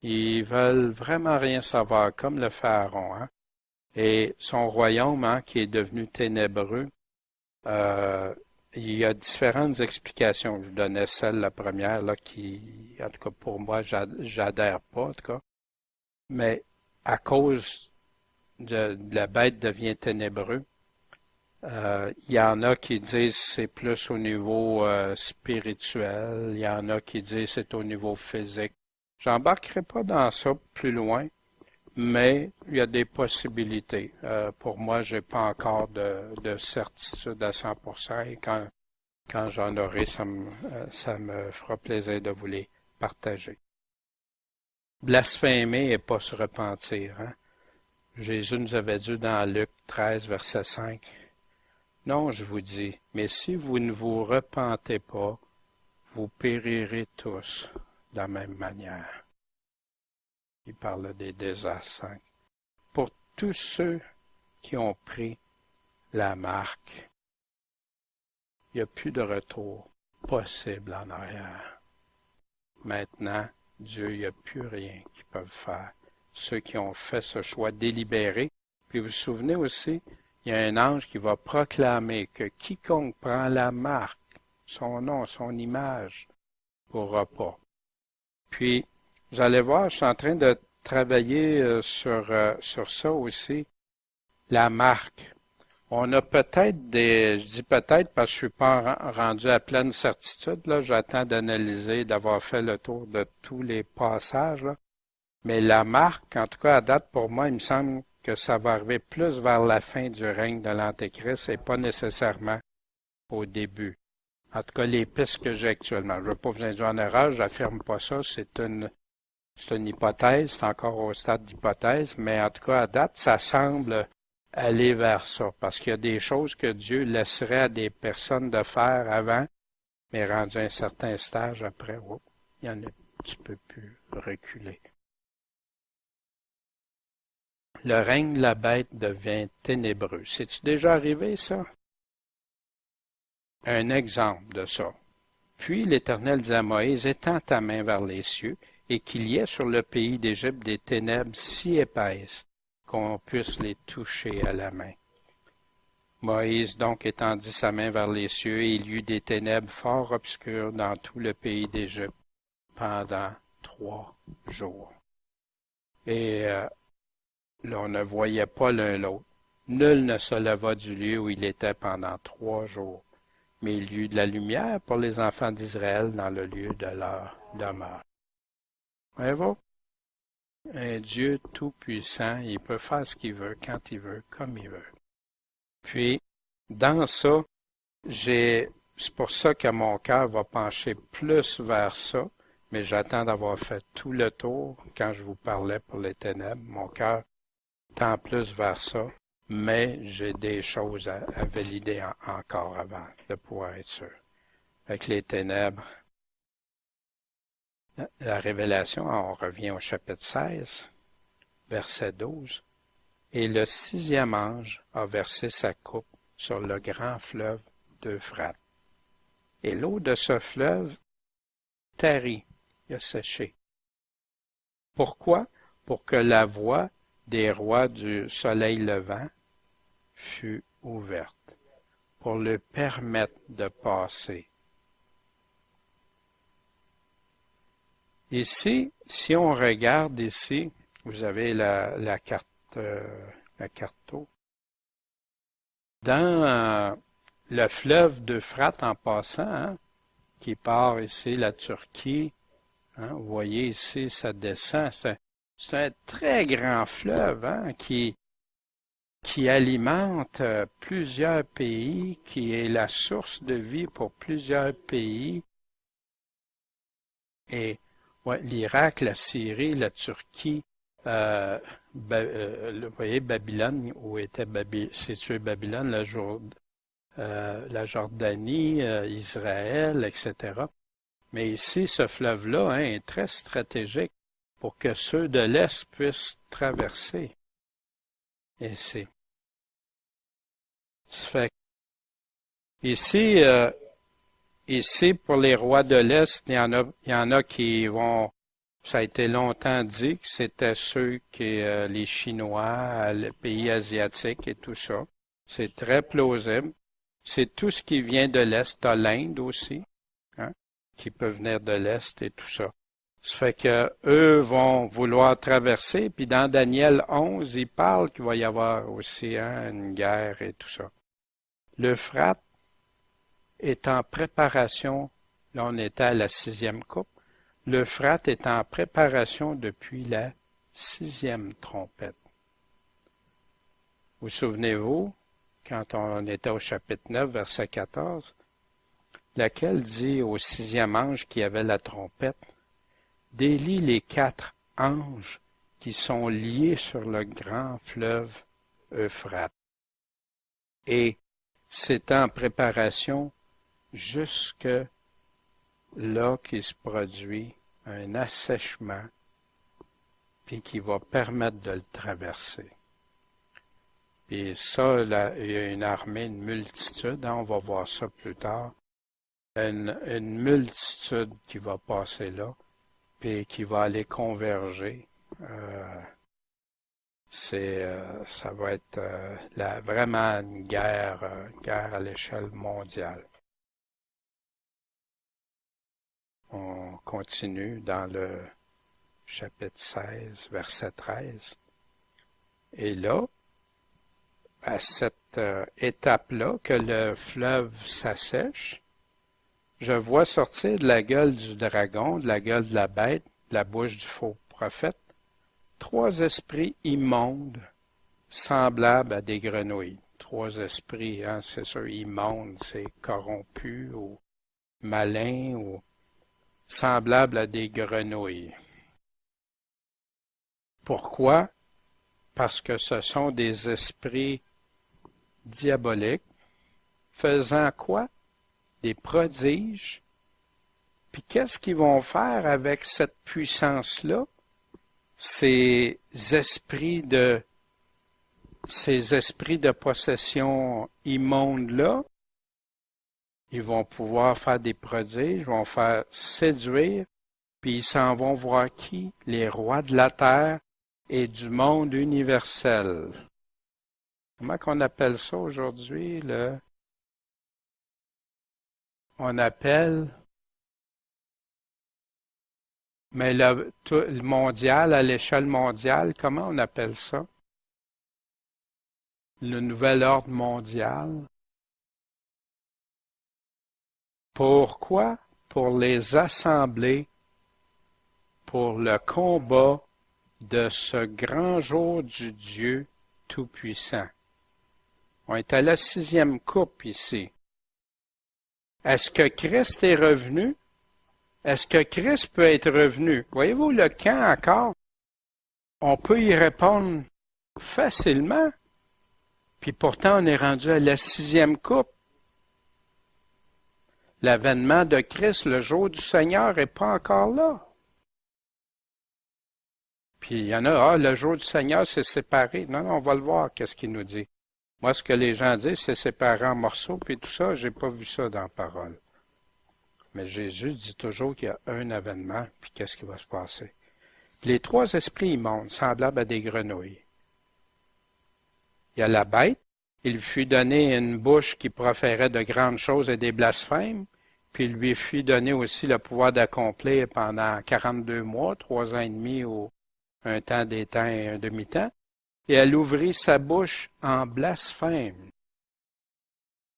Ils veulent vraiment rien savoir, comme le Pharaon, hein? Et son royaume, hein, qui est devenu ténébreux, il y a différentes explications. Je vous donnais celle, la première, là, qui, en tout cas pour moi, j'adhère pas, en tout cas. Mais à cause de la bête devient ténébreux, il y en a qui disent c'est plus au niveau spirituel, il y en a qui disent c'est au niveau physique. J'embarquerai pas dans ça plus loin, mais il y a des possibilités. Pour moi, j'ai pas encore de certitude à 100%, et quand j'en aurai, ça me fera plaisir de vous les partager. Blasphémer et pas se repentir. Hein? Jésus nous avait dit dans Luc 13, verset 5, « Non, je vous dis, mais si vous ne vous repentez pas, vous périrez tous de la même manière. » Il parle des désastres. Hein? Pour tous ceux qui ont pris la marque, il n'y a plus de retour possible en arrière. Maintenant, Dieu, il n'y a plus rien qu'ils peuvent faire. Ceux qui ont fait ce choix délibéré. Puis vous vous souvenez aussi, il y a un ange qui va proclamer que quiconque prend la marque, son nom, son image, ne pourra pas. Puis, vous allez voir, je suis en train de travailler sur ça aussi, la marque. On a peut-être je dis peut-être parce que je suis pas rendu à pleine certitude, là, j'attends d'analyser, d'avoir fait le tour de tous les passages, là. Mais la marque, en tout cas à date pour moi, il me semble que ça va arriver plus vers la fin du règne de l'Antéchrist et pas nécessairement au début. En tout cas, les pistes que j'ai actuellement. Je ne veux pas vous induire en erreur, j'affirme pas ça, c'est une hypothèse, c'est encore au stade d'hypothèse, mais en tout cas à date, ça semble aller vers ça, parce qu'il y a des choses que Dieu laisserait à des personnes de faire avant, mais rendu à un certain stage après, il y en a un petit peu plus reculé. Le règne de la bête devient ténébreux. C'est-tu déjà arrivé, ça? Un exemple de ça. Puis l'Éternel dit à Moïse, étends ta main vers les cieux, et qu'il y ait sur le pays d'Égypte des ténèbres si épaisses qu'on puisse les toucher à la main. Moïse donc étendit sa main vers les cieux, et il y eut des ténèbres fort obscures dans tout le pays d'Égypte pendant 3 jours. Et là, on ne voyait pas l'un l'autre. Nul ne se leva du lieu où il était pendant 3 jours. Mais il y eut de la lumière pour les enfants d'Israël dans le lieu de leur demeure. Voyez-vous? Un Dieu tout-puissant, il peut faire ce qu'il veut, quand il veut, comme il veut. Puis, dans ça, C'est pour ça que mon cœur va pencher plus vers ça, mais j'attends d'avoir fait tout le tour. Quand je vous parlais pour les ténèbres, mon cœur tend plus vers ça, mais j'ai des choses à valider encore avant de pouvoir être sûr. Avec les ténèbres, la révélation, on revient au chapitre 16, verset 12. Et le 6e ange a versé sa coupe sur le grand fleuve d'Euphrate. Et l'eau de ce fleuve tarit, il a séché. Pourquoi? Pour que la voie des rois du soleil levant fût ouverte, pour le permettre de passer. Ici, si on regarde ici, vous avez la carte, la carto. Dans le fleuve d'Euphrate en passant, hein, qui part ici, la Turquie, hein, vous voyez ici, ça descend. C'est un très grand fleuve hein, qui alimente plusieurs pays, qui est la source de vie pour plusieurs pays. Et ouais, l'Irak, la Syrie, la Turquie, vous voyez Babylone, où était située Babylone, la Jordanie, Israël, etc. Mais ici, ce fleuve-là hein, est très stratégique pour que ceux de l'Est puissent traverser. Ici. Ça fait ici, ici, pour les rois de l'Est, il y en a qui vont, ça a été longtemps dit que c'était ceux qui, les Chinois, les pays asiatiques et tout ça. C'est très plausible. C'est tout ce qui vient de l'Est, t'as l'Inde aussi, hein, qui peut venir de l'Est et tout ça. Ça fait que eux vont vouloir traverser, puis dans Daniel 11, il parle qu'il va y avoir aussi hein, une guerre et tout ça. L'Euphrate est en préparation, là on était à la 6e coupe, l'Euphrate est en préparation depuis la 6e trompette. Vous souvenez-vous, quand on était au chapitre 9, verset 14, laquelle dit au 6e ange qui avait la trompette, délie les 4 anges qui sont liés sur le grand fleuve Euphrate. Et c'est en préparation jusque là qu'il se produit un assèchement, puis qui va permettre de le traverser. Puis ça, là, il y a une armée, une multitude, hein, on va voir ça plus tard, une multitude qui va passer là, puis qui va aller converger. Ça va être vraiment une guerre à l'échelle mondiale. On continue dans le chapitre 16, verset 13. Et là, à cette étape-là, que le fleuve s'assèche, je vois sortir de la gueule du dragon, de la gueule de la bête, de la bouche du faux prophète, 3 esprits immondes, semblables à des grenouilles. 3 esprits, hein, c'est sûr, immondes, c'est corrompu ou malin ou semblables à des grenouilles. Pourquoi? Parce que ce sont des esprits diaboliques, faisant quoi? Des prodiges. Puis qu'est-ce qu'ils vont faire avec cette puissance-là? Ces esprits de possession immonde-là, ils vont pouvoir faire des prodiges, vont faire séduire, puis ils s'en vont voir qui? Les rois de la terre et du monde universel. Comment qu'on appelle ça aujourd'hui? On appelle, mais le mondial, à l'échelle mondiale, comment on appelle ça? Le nouvel ordre mondial. Pourquoi? Pour les assembler pour le combat de ce grand jour du Dieu Tout-Puissant. On est à la 6e coupe ici. Est-ce que Christ est revenu? Est-ce que Christ peut être revenu? Voyez-vous le quand encore? On peut y répondre facilement. Puis pourtant, on est rendu à la 6e coupe. L'avènement de Christ, le jour du Seigneur, n'est pas encore là. Puis il y en a, le jour du Seigneur, c'est séparé. Non, on va le voir, qu'est-ce qu'il nous dit. Moi, ce que les gens disent, c'est séparé en morceaux, puis tout ça, j'ai pas vu ça dans la parole. Mais Jésus dit toujours qu'il y a un avènement, puis qu'est-ce qui va se passer. Les 3 esprits immondes, semblables à des grenouilles. Il y a la bête, il lui fut donné une bouche qui proférait de grandes choses et des blasphèmes, puis il lui fut donné aussi le pouvoir d'accomplir pendant 42 mois, 3 ans et demi ou un temps des temps et un demi-temps, et elle ouvrit sa bouche en blasphème.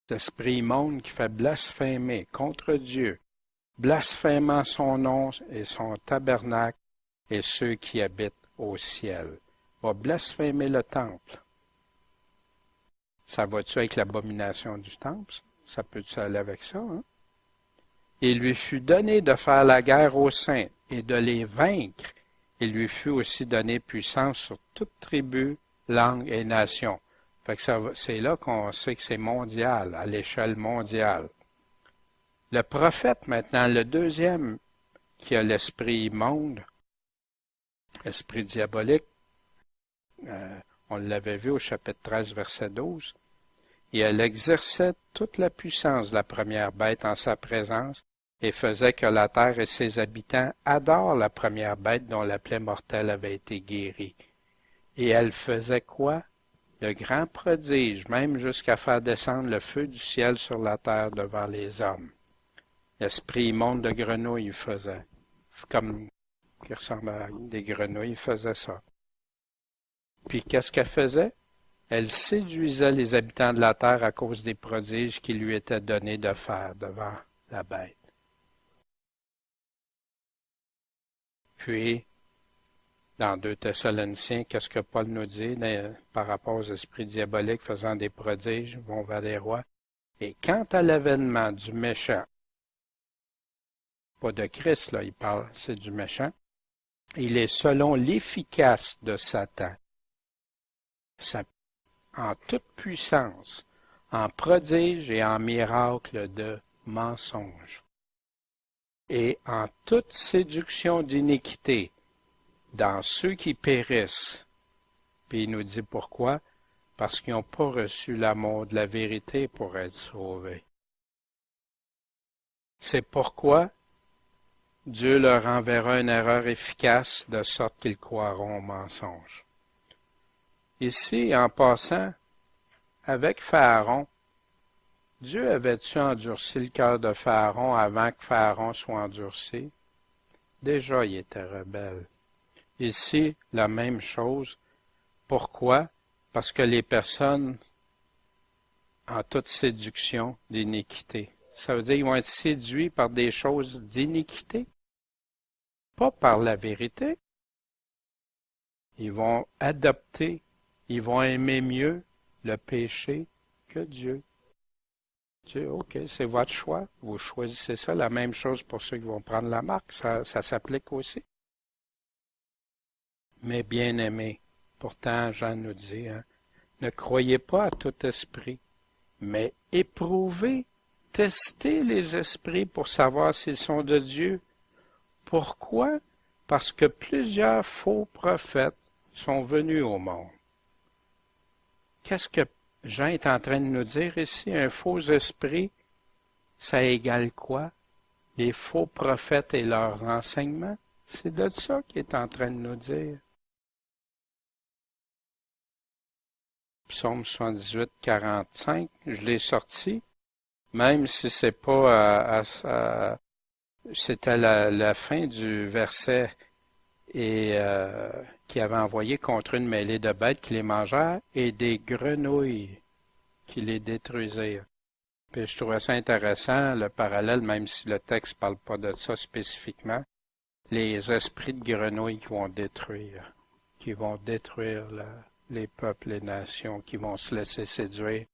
Cet esprit immonde qui fait blasphémer contre Dieu, blasphémant son nom et son tabernacle et ceux qui habitent au ciel, va blasphémer le temple. Ça va-tu avec l'abomination du temple? Ça peut-tu aller avec ça, hein? Il lui fut donné de faire la guerre aux saints et de les vaincre. Il lui fut aussi donné puissance sur toute tribu, langue et nation. Fait que c'est là qu'on sait que c'est mondial, à l'échelle mondiale. Le prophète, maintenant, le deuxième, qui a l'esprit immonde, esprit diabolique, on l'avait vu au chapitre 13, verset 12, et elle exerçait toute la puissance de la première bête en sa présence, et faisait que la terre et ses habitants adorent la première bête dont la plaie mortelle avait été guérie. Et elle faisait quoi? De grands prodiges, même jusqu'à faire descendre le feu du ciel sur la terre devant les hommes. L'esprit immonde de grenouille faisait, comme qui ressemble à des grenouilles, faisait ça. Puis qu'est-ce qu'elle faisait? Elle séduisait les habitants de la terre à cause des prodiges qui lui étaient donnés de faire devant la bête. Puis, dans 2 Thessaloniciens, qu'est-ce que Paul nous dit par rapport aux esprits diaboliques faisant des prodiges, vont vers les rois? Et quant à l'avènement du méchant, pas de Christ, là, il parle, c'est du méchant, il est selon l'efficace de Satan, en toute puissance, en prodige et en miracle de mensonge, et en toute séduction d'iniquité, dans ceux qui périssent. Puis il nous dit pourquoi? Parce qu'ils n'ont pas reçu l'amour de la vérité pour être sauvés. C'est pourquoi Dieu leur enverra une erreur efficace de sorte qu'ils croiront au mensonge. Ici, en passant, avec Pharaon, Dieu avait-tu endurci le cœur de Pharaon avant que Pharaon soit endurci? Déjà, il était rebelle. Ici, la même chose. Pourquoi? Parce que les personnes, en toute séduction d'iniquité, ça veut dire qu'ils vont être séduits par des choses d'iniquité, pas par la vérité. Ils vont adopter, ils vont aimer mieux le péché que Dieu. Dieu, OK, c'est votre choix. Vous choisissez ça. La même chose pour ceux qui vont prendre la marque. Ça s'applique aussi. Mais bien aimés, pourtant, Jean nous dit, ne croyez pas à tout esprit, mais éprouvez, testez les esprits pour savoir s'ils sont de Dieu. Pourquoi? Parce que plusieurs faux prophètes sont venus au monde. Qu'est-ce que Jean est en train de nous dire ici? Un faux esprit, ça égale quoi? Les faux prophètes et leurs enseignements? C'est de ça qu'il est en train de nous dire. Psaume 78, 45, je l'ai sorti, même si c'est pas c'était la fin du verset et qui avait envoyé contre une mêlée de bêtes qui les mangèrent et des grenouilles qui les détruisirent. Puis je trouvais ça intéressant, le parallèle, même si le texte parle pas de ça spécifiquement, les esprits de grenouilles qui vont détruire les peuples, les nations, qui vont se laisser séduire,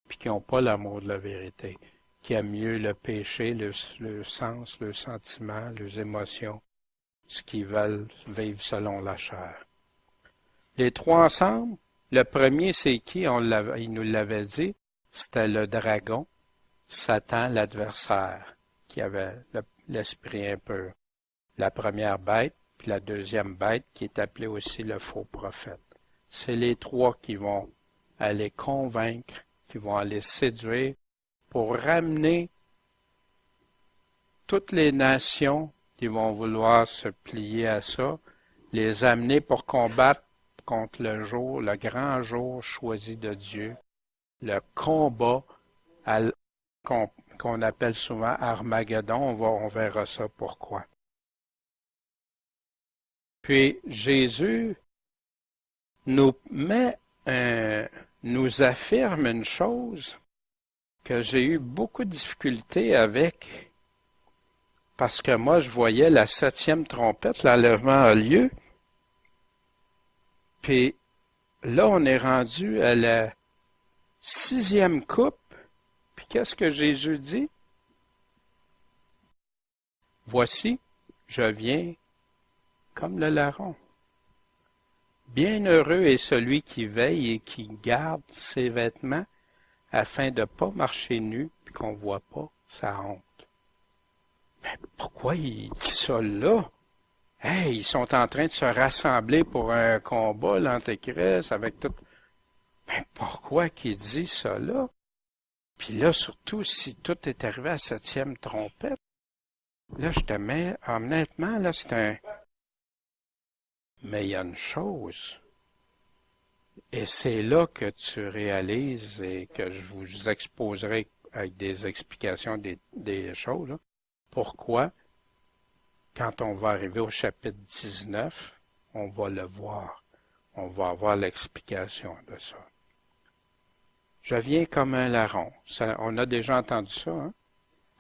puis qui n'ont pas l'amour de la vérité. qui aiment mieux le péché, le sens, le sentiment, les émotions, ce qu'ils veulent vivre selon la chair. Les trois ensemble, le premier, c'est qui? Il nous l'avait dit, c'était le dragon, Satan, l'adversaire, qui avait l'esprit impur. La première bête, puis la deuxième bête, qui est appelée aussi le faux prophète. C'est les trois qui vont aller convaincre, qui vont aller séduire, pour ramener toutes les nations qui vont vouloir se plier à ça, les amener pour combattre contre le grand jour choisi de Dieu, le combat qu'on appelle souvent Armageddon. On verra ça pourquoi. Puis Jésus nous affirme une chose que j'ai eu beaucoup de difficultés avec, parce que moi, je voyais la 7e trompette, l'enlèvement a lieu, puis là, on est rendu à la 6e coupe, puis qu'est-ce que Jésus dit? Voici, je viens comme le larron. Bienheureux est celui qui veille et qui garde ses vêtements, afin de ne pas marcher nu, puis qu'on ne voit pas sa honte. Mais pourquoi il dit ça là? Hey, ils sont en train de se rassembler pour un combat, l'Antéchrist, avec tout. Mais pourquoi qu'il dit ça là? Puis là, surtout, si tout est arrivé à 7e trompette, là, je te mets, honnêtement, là, c'est un... Mais il y a une chose. Et c'est là que tu réalises et que je vous exposerai avec des explications des choses. Là. Pourquoi, quand on va arriver au chapitre 19, on va le voir. On va avoir l'explication de ça. Je viens comme un larron. Ça, on a déjà entendu ça. Hein?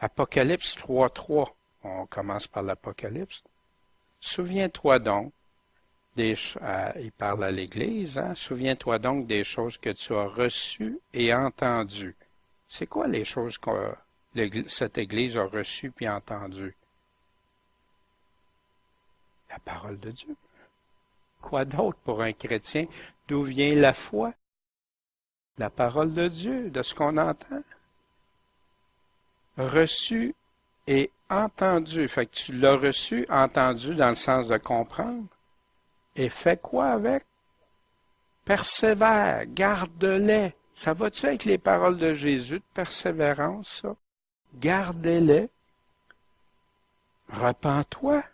Apocalypse 3.3. On commence par l'Apocalypse. Souviens-toi donc. Il parle à l'Église, hein? Souviens-toi donc des choses que tu as reçues et entendues. C'est quoi les choses que cette Église a reçues puis entendues? La parole de Dieu. Quoi d'autre pour un chrétien? D'où vient la foi? La parole de Dieu, de ce qu'on entend. Reçu et entendu. Fait que tu l'as reçu, entendu dans le sens de comprendre. Et fais quoi avec? Persévère, garde-les. Ça va-tu avec les paroles de Jésus de persévérance, ça? Gardez-les. Repens-toi.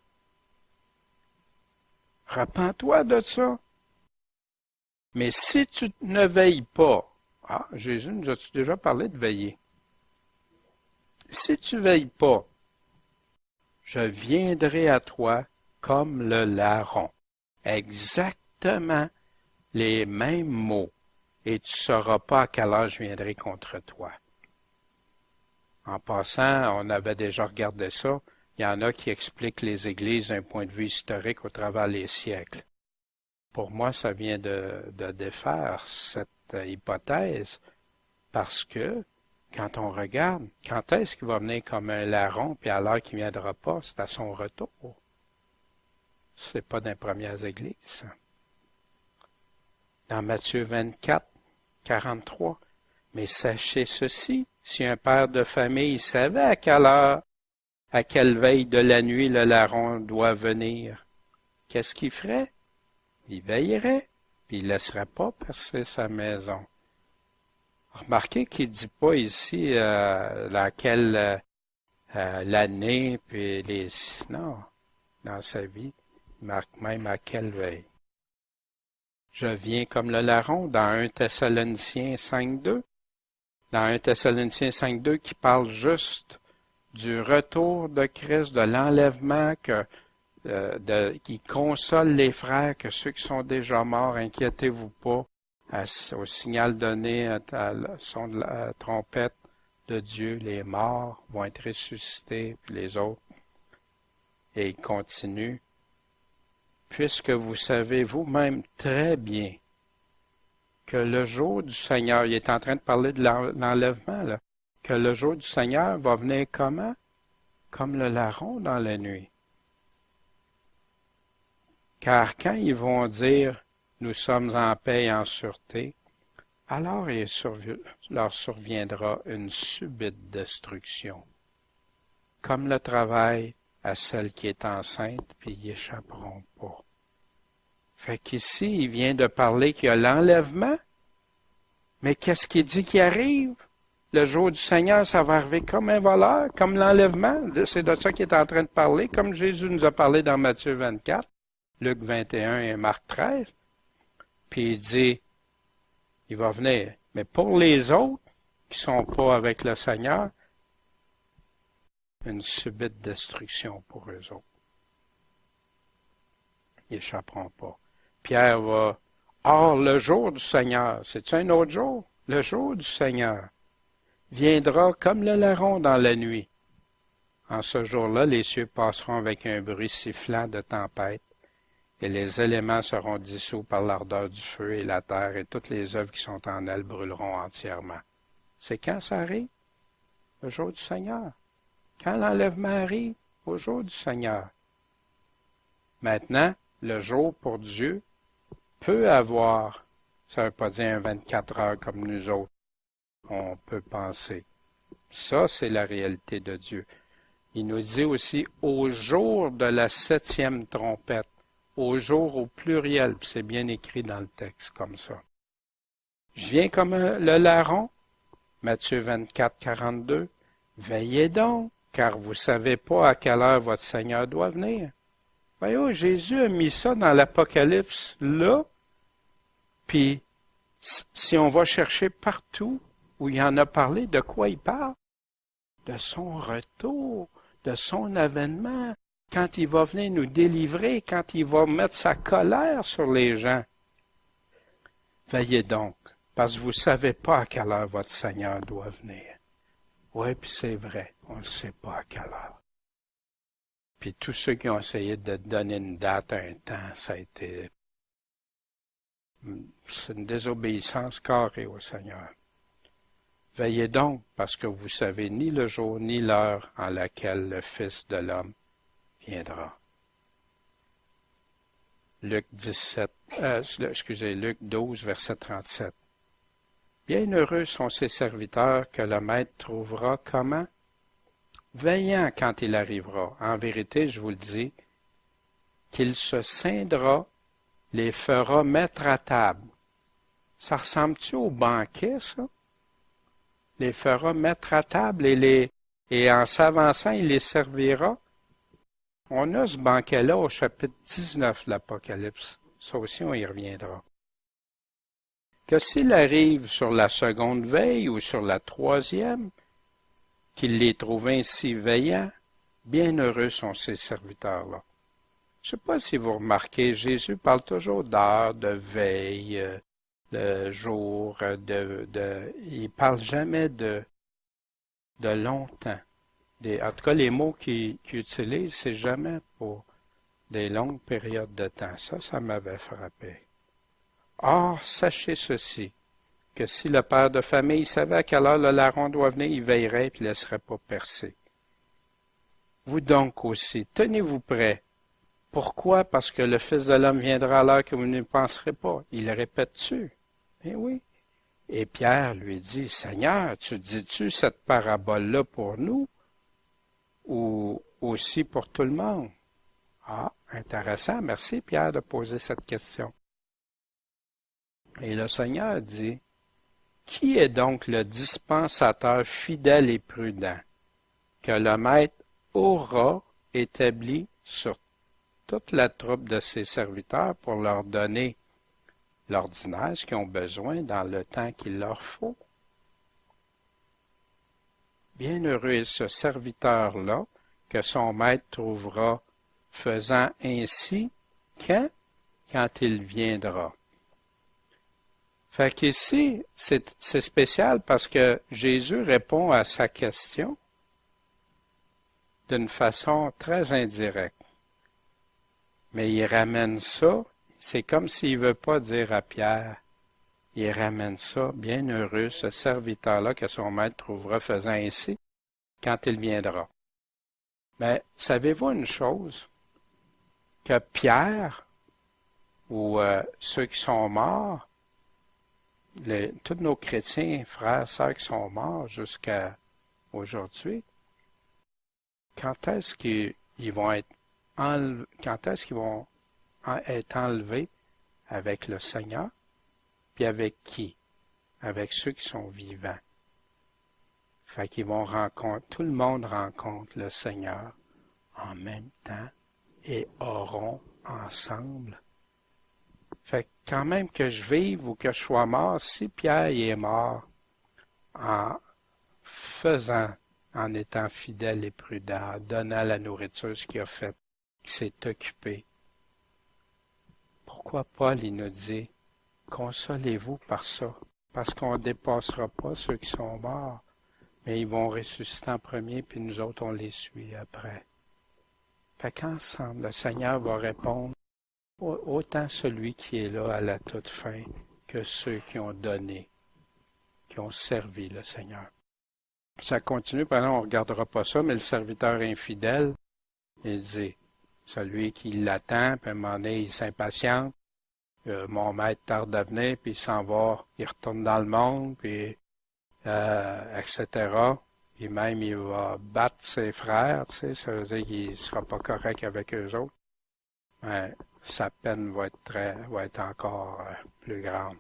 Repens-toi de ça. Mais si tu ne veilles pas, Jésus nous a-tu déjà parlé de veiller? Si tu veilles pas, je viendrai à toi comme le larron. Exactement les mêmes mots, et tu ne sauras pas à quelle heure je viendrai contre toi. En passant, on avait déjà regardé ça. Il y en a qui expliquent les églises d'un point de vue historique au travers des siècles. Pour moi, ça vient de défaire cette hypothèse, parce que quand on regarde, quand est-ce qu'il va venir comme un larron, puis à l'heure qu'il ne viendra pas, c'est à son retour. C'est pas dans les premières églises. Dans Matthieu 24, 43. Mais sachez ceci, si un père de famille savait à quelle heure, à quelle veille de la nuit le larron doit venir, qu'est-ce qu'il ferait? Il veillerait, puis il ne laisserait pas percer sa maison. Remarquez qu'il ne dit pas ici laquelle l'année, puis les... Non, dans sa vie. Il marque même à quelle veille. Je viens comme le larron dans 1 Thessaloniciens 5.2. Dans 1 Thessaloniciens 5.2 qui parle juste du retour de Christ, de l'enlèvement, qui console les frères, que ceux qui sont déjà morts, inquiétez-vous pas, au signal donné à le son de la trompette de Dieu, les morts vont être ressuscités, puis les autres. Et il continue. Puisque vous savez vous-même très bien que le jour du Seigneur, il est en train de parler de l'enlèvement, là, que le jour du Seigneur va venir comment? Comme le larron dans la nuit. Car quand ils vont dire « Nous sommes en paix et en sûreté », alors leur surviendra une subite destruction, comme le travail à celle qui est enceinte, puis ils n'y échapperont pas. Fait qu'ici, il vient de parler qu'il y a l'enlèvement, mais qu'est-ce qu'il dit qui arrive? Le jour du Seigneur, ça va arriver comme un voleur, comme l'enlèvement. C'est de ça qu'il est en train de parler, comme Jésus nous a parlé dans Matthieu 24, Luc 21 et Marc 13. Puis il dit, il va venir. Mais pour les autres, qui sont pas avec le Seigneur, une subite destruction pour eux autres. Ils n'échapperont pas. Pierre va, or le jour du Seigneur, c'est-tu un autre jour? Le jour du Seigneur viendra comme le larron dans la nuit. En ce jour-là, les cieux passeront avec un bruit sifflant de tempête, et les éléments seront dissous par l'ardeur du feu, et la terre et toutes les œuvres qui sont en elle brûleront entièrement. C'est quand ça arrive? Le jour du Seigneur. Quand l'enlèvement arrive? Au jour du Seigneur. Maintenant, le jour pour Dieu peut avoir, ça ne veut pas dire un 24 heures comme nous autres, on peut penser. Ça, c'est la réalité de Dieu. Il nous dit aussi au jour de la 7e trompette, au jour au pluriel, puis c'est bien écrit dans le texte comme ça. Je viens comme le larron, Matthieu 24, 42. Veillez donc, car vous ne savez pas à quelle heure votre Seigneur doit venir. Voyons, Jésus a mis ça dans l'Apocalypse là, puis si on va chercher partout où il en a parlé, de quoi il parle? De son retour, de son avènement, quand il va venir nous délivrer, quand il va mettre sa colère sur les gens. Veillez donc, parce que vous ne savez pas à quelle heure votre Seigneur doit venir. Oui, puis c'est vrai, on ne sait pas à quelle heure. Puis tous ceux qui ont essayé de donner une date, un temps, ça a été c'est une désobéissance carrée au Seigneur. Veillez donc, parce que vous savez ni le jour ni l'heure en laquelle le Fils de l'homme viendra. Luc 12, verset 37. Bienheureux sont ces serviteurs que le Maître trouvera comment? Veillant quand il arrivera. En vérité, je vous le dis, qu'il se scindra, les fera mettre à table. Ça ressemble-tu au banquet, ça? Les fera mettre à table et en s'avançant, il les servira. On a ce banquet-là au chapitre 19 de l'Apocalypse. Ça aussi, on y reviendra. Que s'il arrive sur la seconde veille ou sur la troisième, qu'il les trouve ainsi veillants, bienheureux sont ces serviteurs-là. Je ne sais pas si vous remarquez, Jésus parle toujours d'heure, de veille, de jour, il parle jamais de longtemps. En tout cas, les mots qu'il utilise, c'est jamais pour des longues périodes de temps. Ça m'avait frappé. Or, sachez ceci, que si le père de famille savait à quelle heure le larron doit venir, il veillerait et ne laisserait pas percer. Vous donc aussi, tenez-vous prêts. Pourquoi? Parce que le Fils de l'homme viendra à l'heure que vous ne penserez pas. Il le répète-tu? Eh oui. Et Pierre lui dit, Seigneur, tu dis-tu cette parabole-là pour nous ou aussi pour tout le monde? Ah, intéressant. Merci Pierre de poser cette question. Et le Seigneur dit, qui est donc le dispensateur fidèle et prudent que le Maître aura établi sur toute la troupe de ses serviteurs pour leur donner l'ordinaire, ce qu'ils ont besoin dans le temps qu'il leur faut? Bienheureux est ce serviteur-là que son maître trouvera faisant ainsi quand il viendra. Fait qu'ici, c'est spécial parce que Jésus répond à sa question d'une façon très indirecte. Mais il ramène ça, c'est comme s'il ne veut pas dire à Pierre, il ramène ça, bien heureux, ce serviteur-là que son maître trouvera faisant ainsi quand il viendra. Mais savez-vous une chose? Que Pierre, ou ceux qui sont morts, tous nos chrétiens, frères, sœurs qui sont morts jusqu'à aujourd'hui, quand est-ce qu'ils vont être enlevés avec le Seigneur? Puis avec qui? Avec ceux qui sont vivants. Fait qu'ils vont tout le monde rencontre le Seigneur en même temps et auront ensemble. Fait que quand même que je vive ou que je sois mort, si Pierre y est mort en étant fidèle et prudent, en donnant la nourriture, ce qu'il a fait, qu'il s'est occupé. Pourquoi Paul, il nous dit, consolez-vous par ça, parce qu'on ne dépassera pas ceux qui sont morts, mais ils vont ressusciter en premier, puis nous autres, on les suit après. Fait qu'ensemble, le Seigneur va répondre, autant celui qui est là à la toute fin, que ceux qui ont donné, qui ont servi le Seigneur. Ça continue, pendant on ne regardera pas ça, mais le serviteur infidèle, il dit, celui qui l'attend, puis à un moment donné, il s'impatiente, mon maître tarde à venir, puis il s'en va, il retourne dans le monde, puis etc. Puis même, il va battre ses frères, tu sais, ça veut dire qu'il ne sera pas correct avec eux autres. Mais sa peine va être encore plus grande.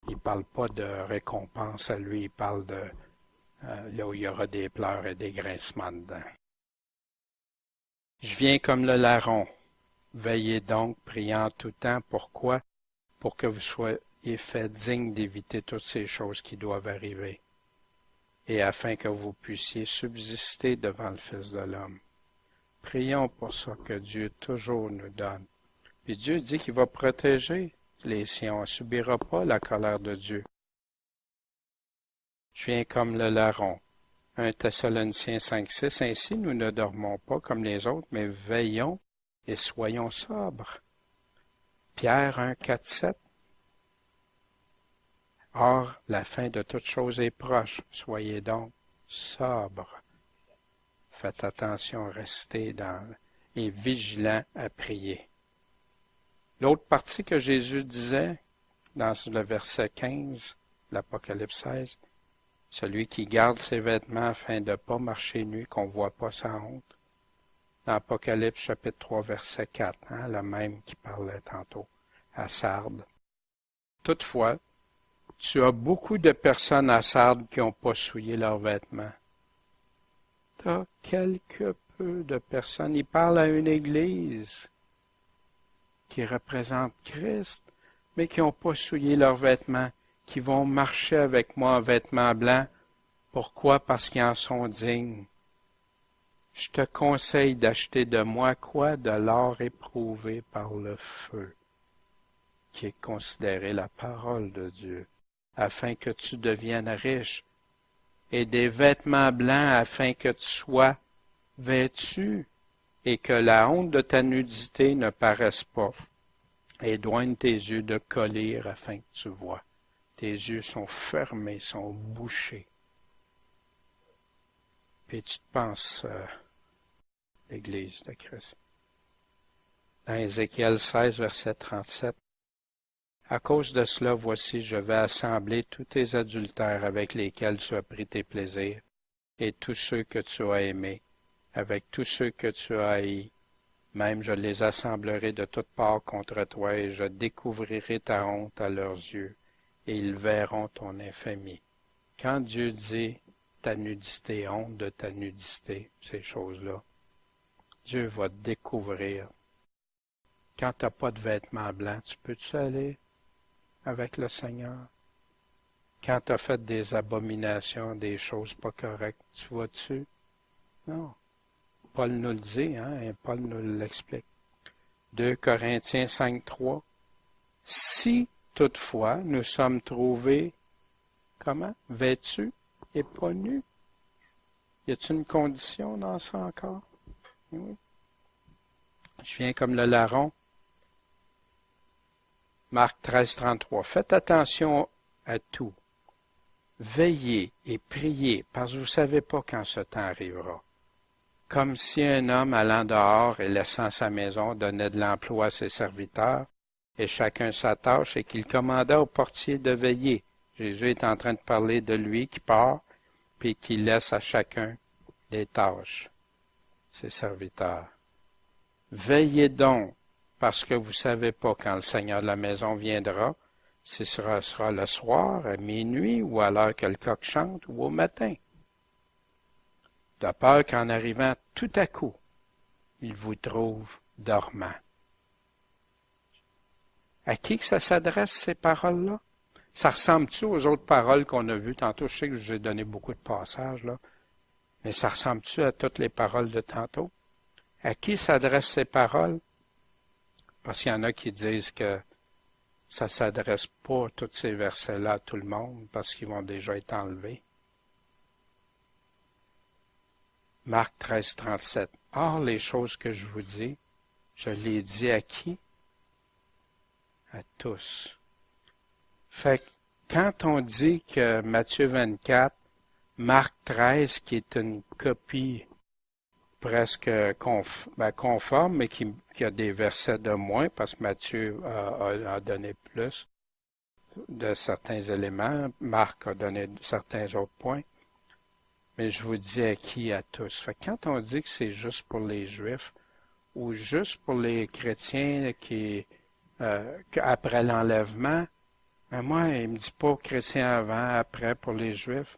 Il ne parle pas de récompense à lui, il parle de là où il y aura des pleurs et des grincements dedans. Je viens comme le larron. Veillez donc, priant tout temps. Pourquoi? Pour que vous soyez faits dignes d'éviter toutes ces choses qui doivent arriver, et afin que vous puissiez subsister devant le Fils de l'homme. Prions pour ça que Dieu toujours nous donne. Puis Dieu dit qu'il va protéger les siens. On ne subira pas la colère de Dieu. Je viens comme le larron. 1 Thessaloniciens 5:6. Ainsi nous ne dormons pas comme les autres, mais veillons et soyons sobres. Pierre 1:4-7. Or, la fin de toute chose est proche. Soyez donc sobres. Faites attention, restez et vigilants à prier. L'autre partie que Jésus disait dans le verset 15, l'Apocalypse 16, celui qui garde ses vêtements afin de ne pas marcher nu, qu'on ne voit pas sa honte. Dans l'Apocalypse chapitre 3, verset 4, le même qui parlait tantôt à Sardes. Toutefois, tu as beaucoup de personnes à Sardes qui n'ont pas souillé leurs vêtements. Tu as quelque peu de personnes. Il parle à une église qui représente Christ, mais qui n'ont pas souillé leurs vêtements, qui vont marcher avec moi en vêtements blancs. Pourquoi? Parce qu'ils en sont dignes. Je te conseille d'acheter de moi quoi? De l'or éprouvé par le feu, qui est considéré la parole de Dieu, afin que tu deviennes riche, et des vêtements blancs afin que tu sois vêtu, et que la honte de ta nudité ne paraisse pas. Éloigne tes yeux de colère afin que tu vois. Tes yeux sont fermés, sont bouchés. Puis tu te penses l'Église de Christ. Dans Ézéchiel 16, verset 37, à cause de cela, voici, je vais assembler tous tes adultères avec lesquels tu as pris tes plaisirs, et tous ceux que tu as aimés, avec tous ceux que tu as haïs. Même je les assemblerai de toutes parts contre toi, et je découvrirai ta honte à leurs yeux, et ils verront ton infamie. Quand Dieu dit ta nudité, honte de ta nudité, ces choses-là, Dieu va te découvrir. Quand tu n'as pas de vêtements blancs, tu peux-tu aller avec le Seigneur? Quand tu as fait des abominations, des choses pas correctes, tu vas-tu? Non. Paul nous le dit, et Paul nous l'explique. 2 Corinthiens 5:3. Si toutefois nous sommes trouvés, comment? Vêtus et pas nus. Y a-t-il une condition dans ça encore? Oui. Je viens comme le larron. Marc 13:33. Faites attention à tout. Veillez et priez, parce que vous ne savez pas quand ce temps arrivera. Comme si un homme allant dehors et laissant sa maison donnait de l'emploi à ses serviteurs, et chacun sa tâche, et qu'il commanda au portier de veiller. Jésus est en train de parler de lui qui part, puis qui laisse à chacun des tâches, ses serviteurs. Veillez donc, parce que vous ne savez pas quand le Seigneur de la maison viendra, si ce sera le soir, à minuit, ou à l'heure que le coq chante, ou au matin. De peur qu'en arrivant tout à coup, il vous trouve dormant. À qui que ça s'adresse, ces paroles-là? Ça ressemble-tu aux autres paroles qu'on a vues tantôt? Je sais que je vous ai donné beaucoup de passages, là. Mais ça ressemble-tu à toutes les paroles de tantôt? À qui s'adressent ces paroles? Parce qu'il y en a qui disent que ça ne s'adresse pas, tous ces versets-là, à tout le monde, parce qu'ils vont déjà être enlevés. Marc 13, 37. Or, les choses que je vous dis, je les dis à qui? À tous. Fait que quand on dit que Matthieu 24, Marc 13, qui est une copie presque conforme, mais qui a des versets de moins, parce que Matthieu a donné plus de certains éléments, Marc a donné certains autres points, mais je vous dis à qui? À tous. Fait que quand on dit que c'est juste pour les Juifs, ou juste pour les chrétiens après l'enlèvement, mais moi, il me dit pas aux chrétiens avant, après, pour les Juifs.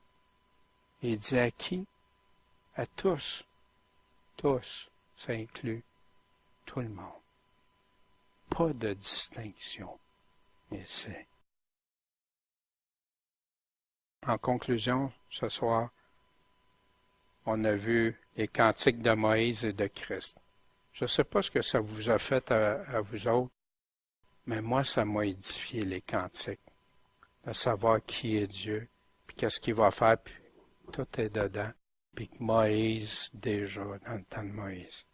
Il dit à qui? À tous. Tous. Ça inclut tout le monde. Pas de distinction. Mais c'est. En conclusion, ce soir, on a vu les cantiques de Moïse et de Christ. Je ne sais pas ce que ça vous a fait à vous autres, mais moi, ça m'a édifié les cantiques. De savoir qui est Dieu, puis qu'est-ce qu'il va faire, puis tout est dedans. Puis que Moïse, déjà, dans le temps de Moïse.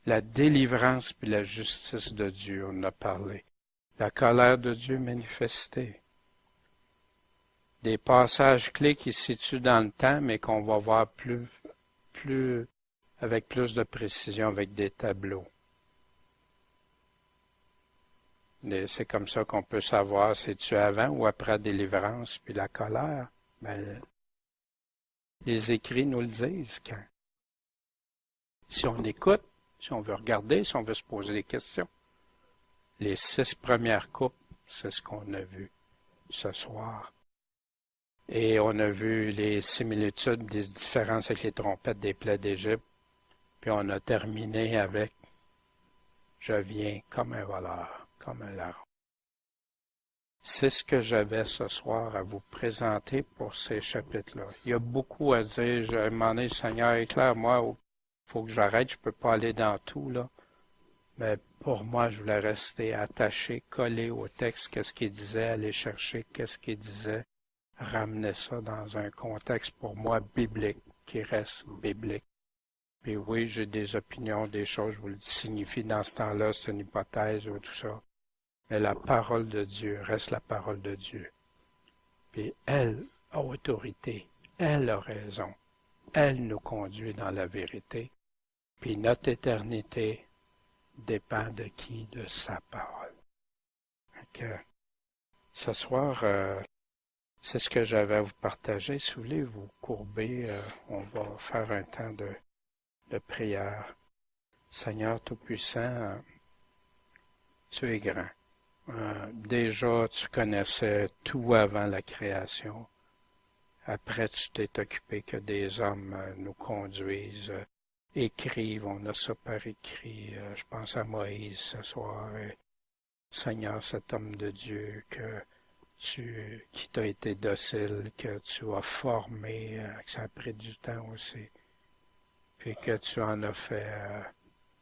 La délivrance puis la justice de Dieu, on en a parlé. La colère de Dieu manifestée. Des passages clés qui se situent dans le temps, mais qu'on va voir avec plus de précision, avec des tableaux. C'est comme ça qu'on peut savoir si tu avant ou après la délivrance, puis la colère. Ben, les écrits nous le disent quand. Si on écoute, si on veut regarder, si on veut se poser des questions. Les 6 premières coupes, c'est ce qu'on a vu ce soir. Et on a vu les similitudes, des différences avec les trompettes des plaies d'Égypte. Puis on a terminé avec « Je viens comme un voleur, comme un larron ». C'est ce que j'avais ce soir à vous présenter pour ces chapitres-là. Il y a beaucoup à dire. Je demandé, Seigneur, éclaire-moi, il faut que j'arrête, je ne peux pas aller dans tout, là. Mais pour moi, je voulais rester attaché, collé au texte, qu'est-ce qu'il disait, aller chercher qu'est-ce qu'il disait, ramener ça dans un contexte pour moi biblique, qui reste biblique. Puis oui, j'ai des opinions, des choses, je vous le signifie dans ce temps-là, c'est une hypothèse ou tout ça. Mais la parole de Dieu reste la parole de Dieu. Puis elle a autorité, elle a raison, elle nous conduit dans la vérité. Puis notre éternité dépend de qui? De sa parole. Donc, ce soir, c'est ce que j'avais à vous partager. Si vous voulez vous courber, on va faire un temps de prière. Seigneur Tout-Puissant, tu es grand. Déjà, tu connaissais tout avant la création. Après, tu t'es occupé que des hommes nous conduisent, écrivent. On a ça par écrit. Je pense à Moïse ce soir. Seigneur, cet homme de Dieu qui t'a été docile, que tu as formé, que ça a pris du temps aussi, puis que tu en as fait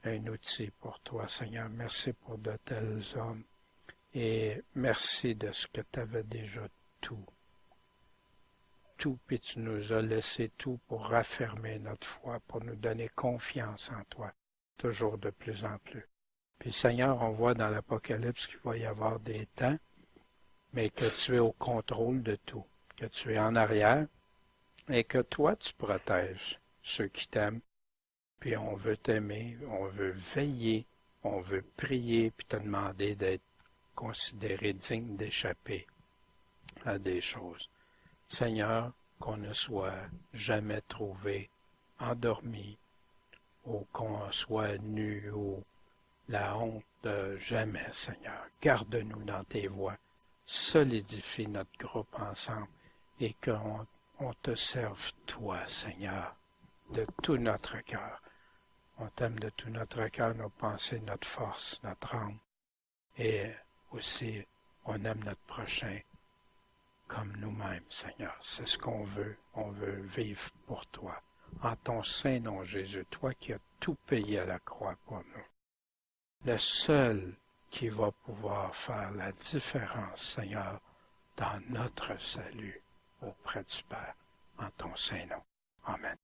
un outil pour toi, Seigneur. Merci pour de tels hommes. Et merci de ce que tu avais déjà tout. Tout, puis tu nous as laissé tout pour raffermer notre foi, pour nous donner confiance en toi, toujours de plus en plus. Puis Seigneur, on voit dans l'Apocalypse qu'il va y avoir des temps, mais que tu es au contrôle de tout, que tu es en arrière et que toi, tu protèges ceux qui t'aiment. Puis on veut t'aimer, on veut veiller, on veut prier, puis te demander d'être considéré digne d'échapper à des choses. Seigneur, qu'on ne soit jamais trouvé endormi, ou qu'on soit nu, ou la honte de jamais, Seigneur. Garde-nous dans tes voies, solidifie notre groupe ensemble, et qu'on te serve, toi, Seigneur, de tout notre cœur. On t'aime de tout notre cœur, nos pensées, notre force, notre âme. Et aussi, on aime notre prochain comme nous-mêmes, Seigneur. C'est ce qu'on veut. On veut vivre pour toi. En ton saint nom, Jésus, toi qui as tout payé à la croix pour nous. Le seul qui va pouvoir faire la différence, Seigneur, dans notre salut auprès du Père, en ton saint nom. Amen.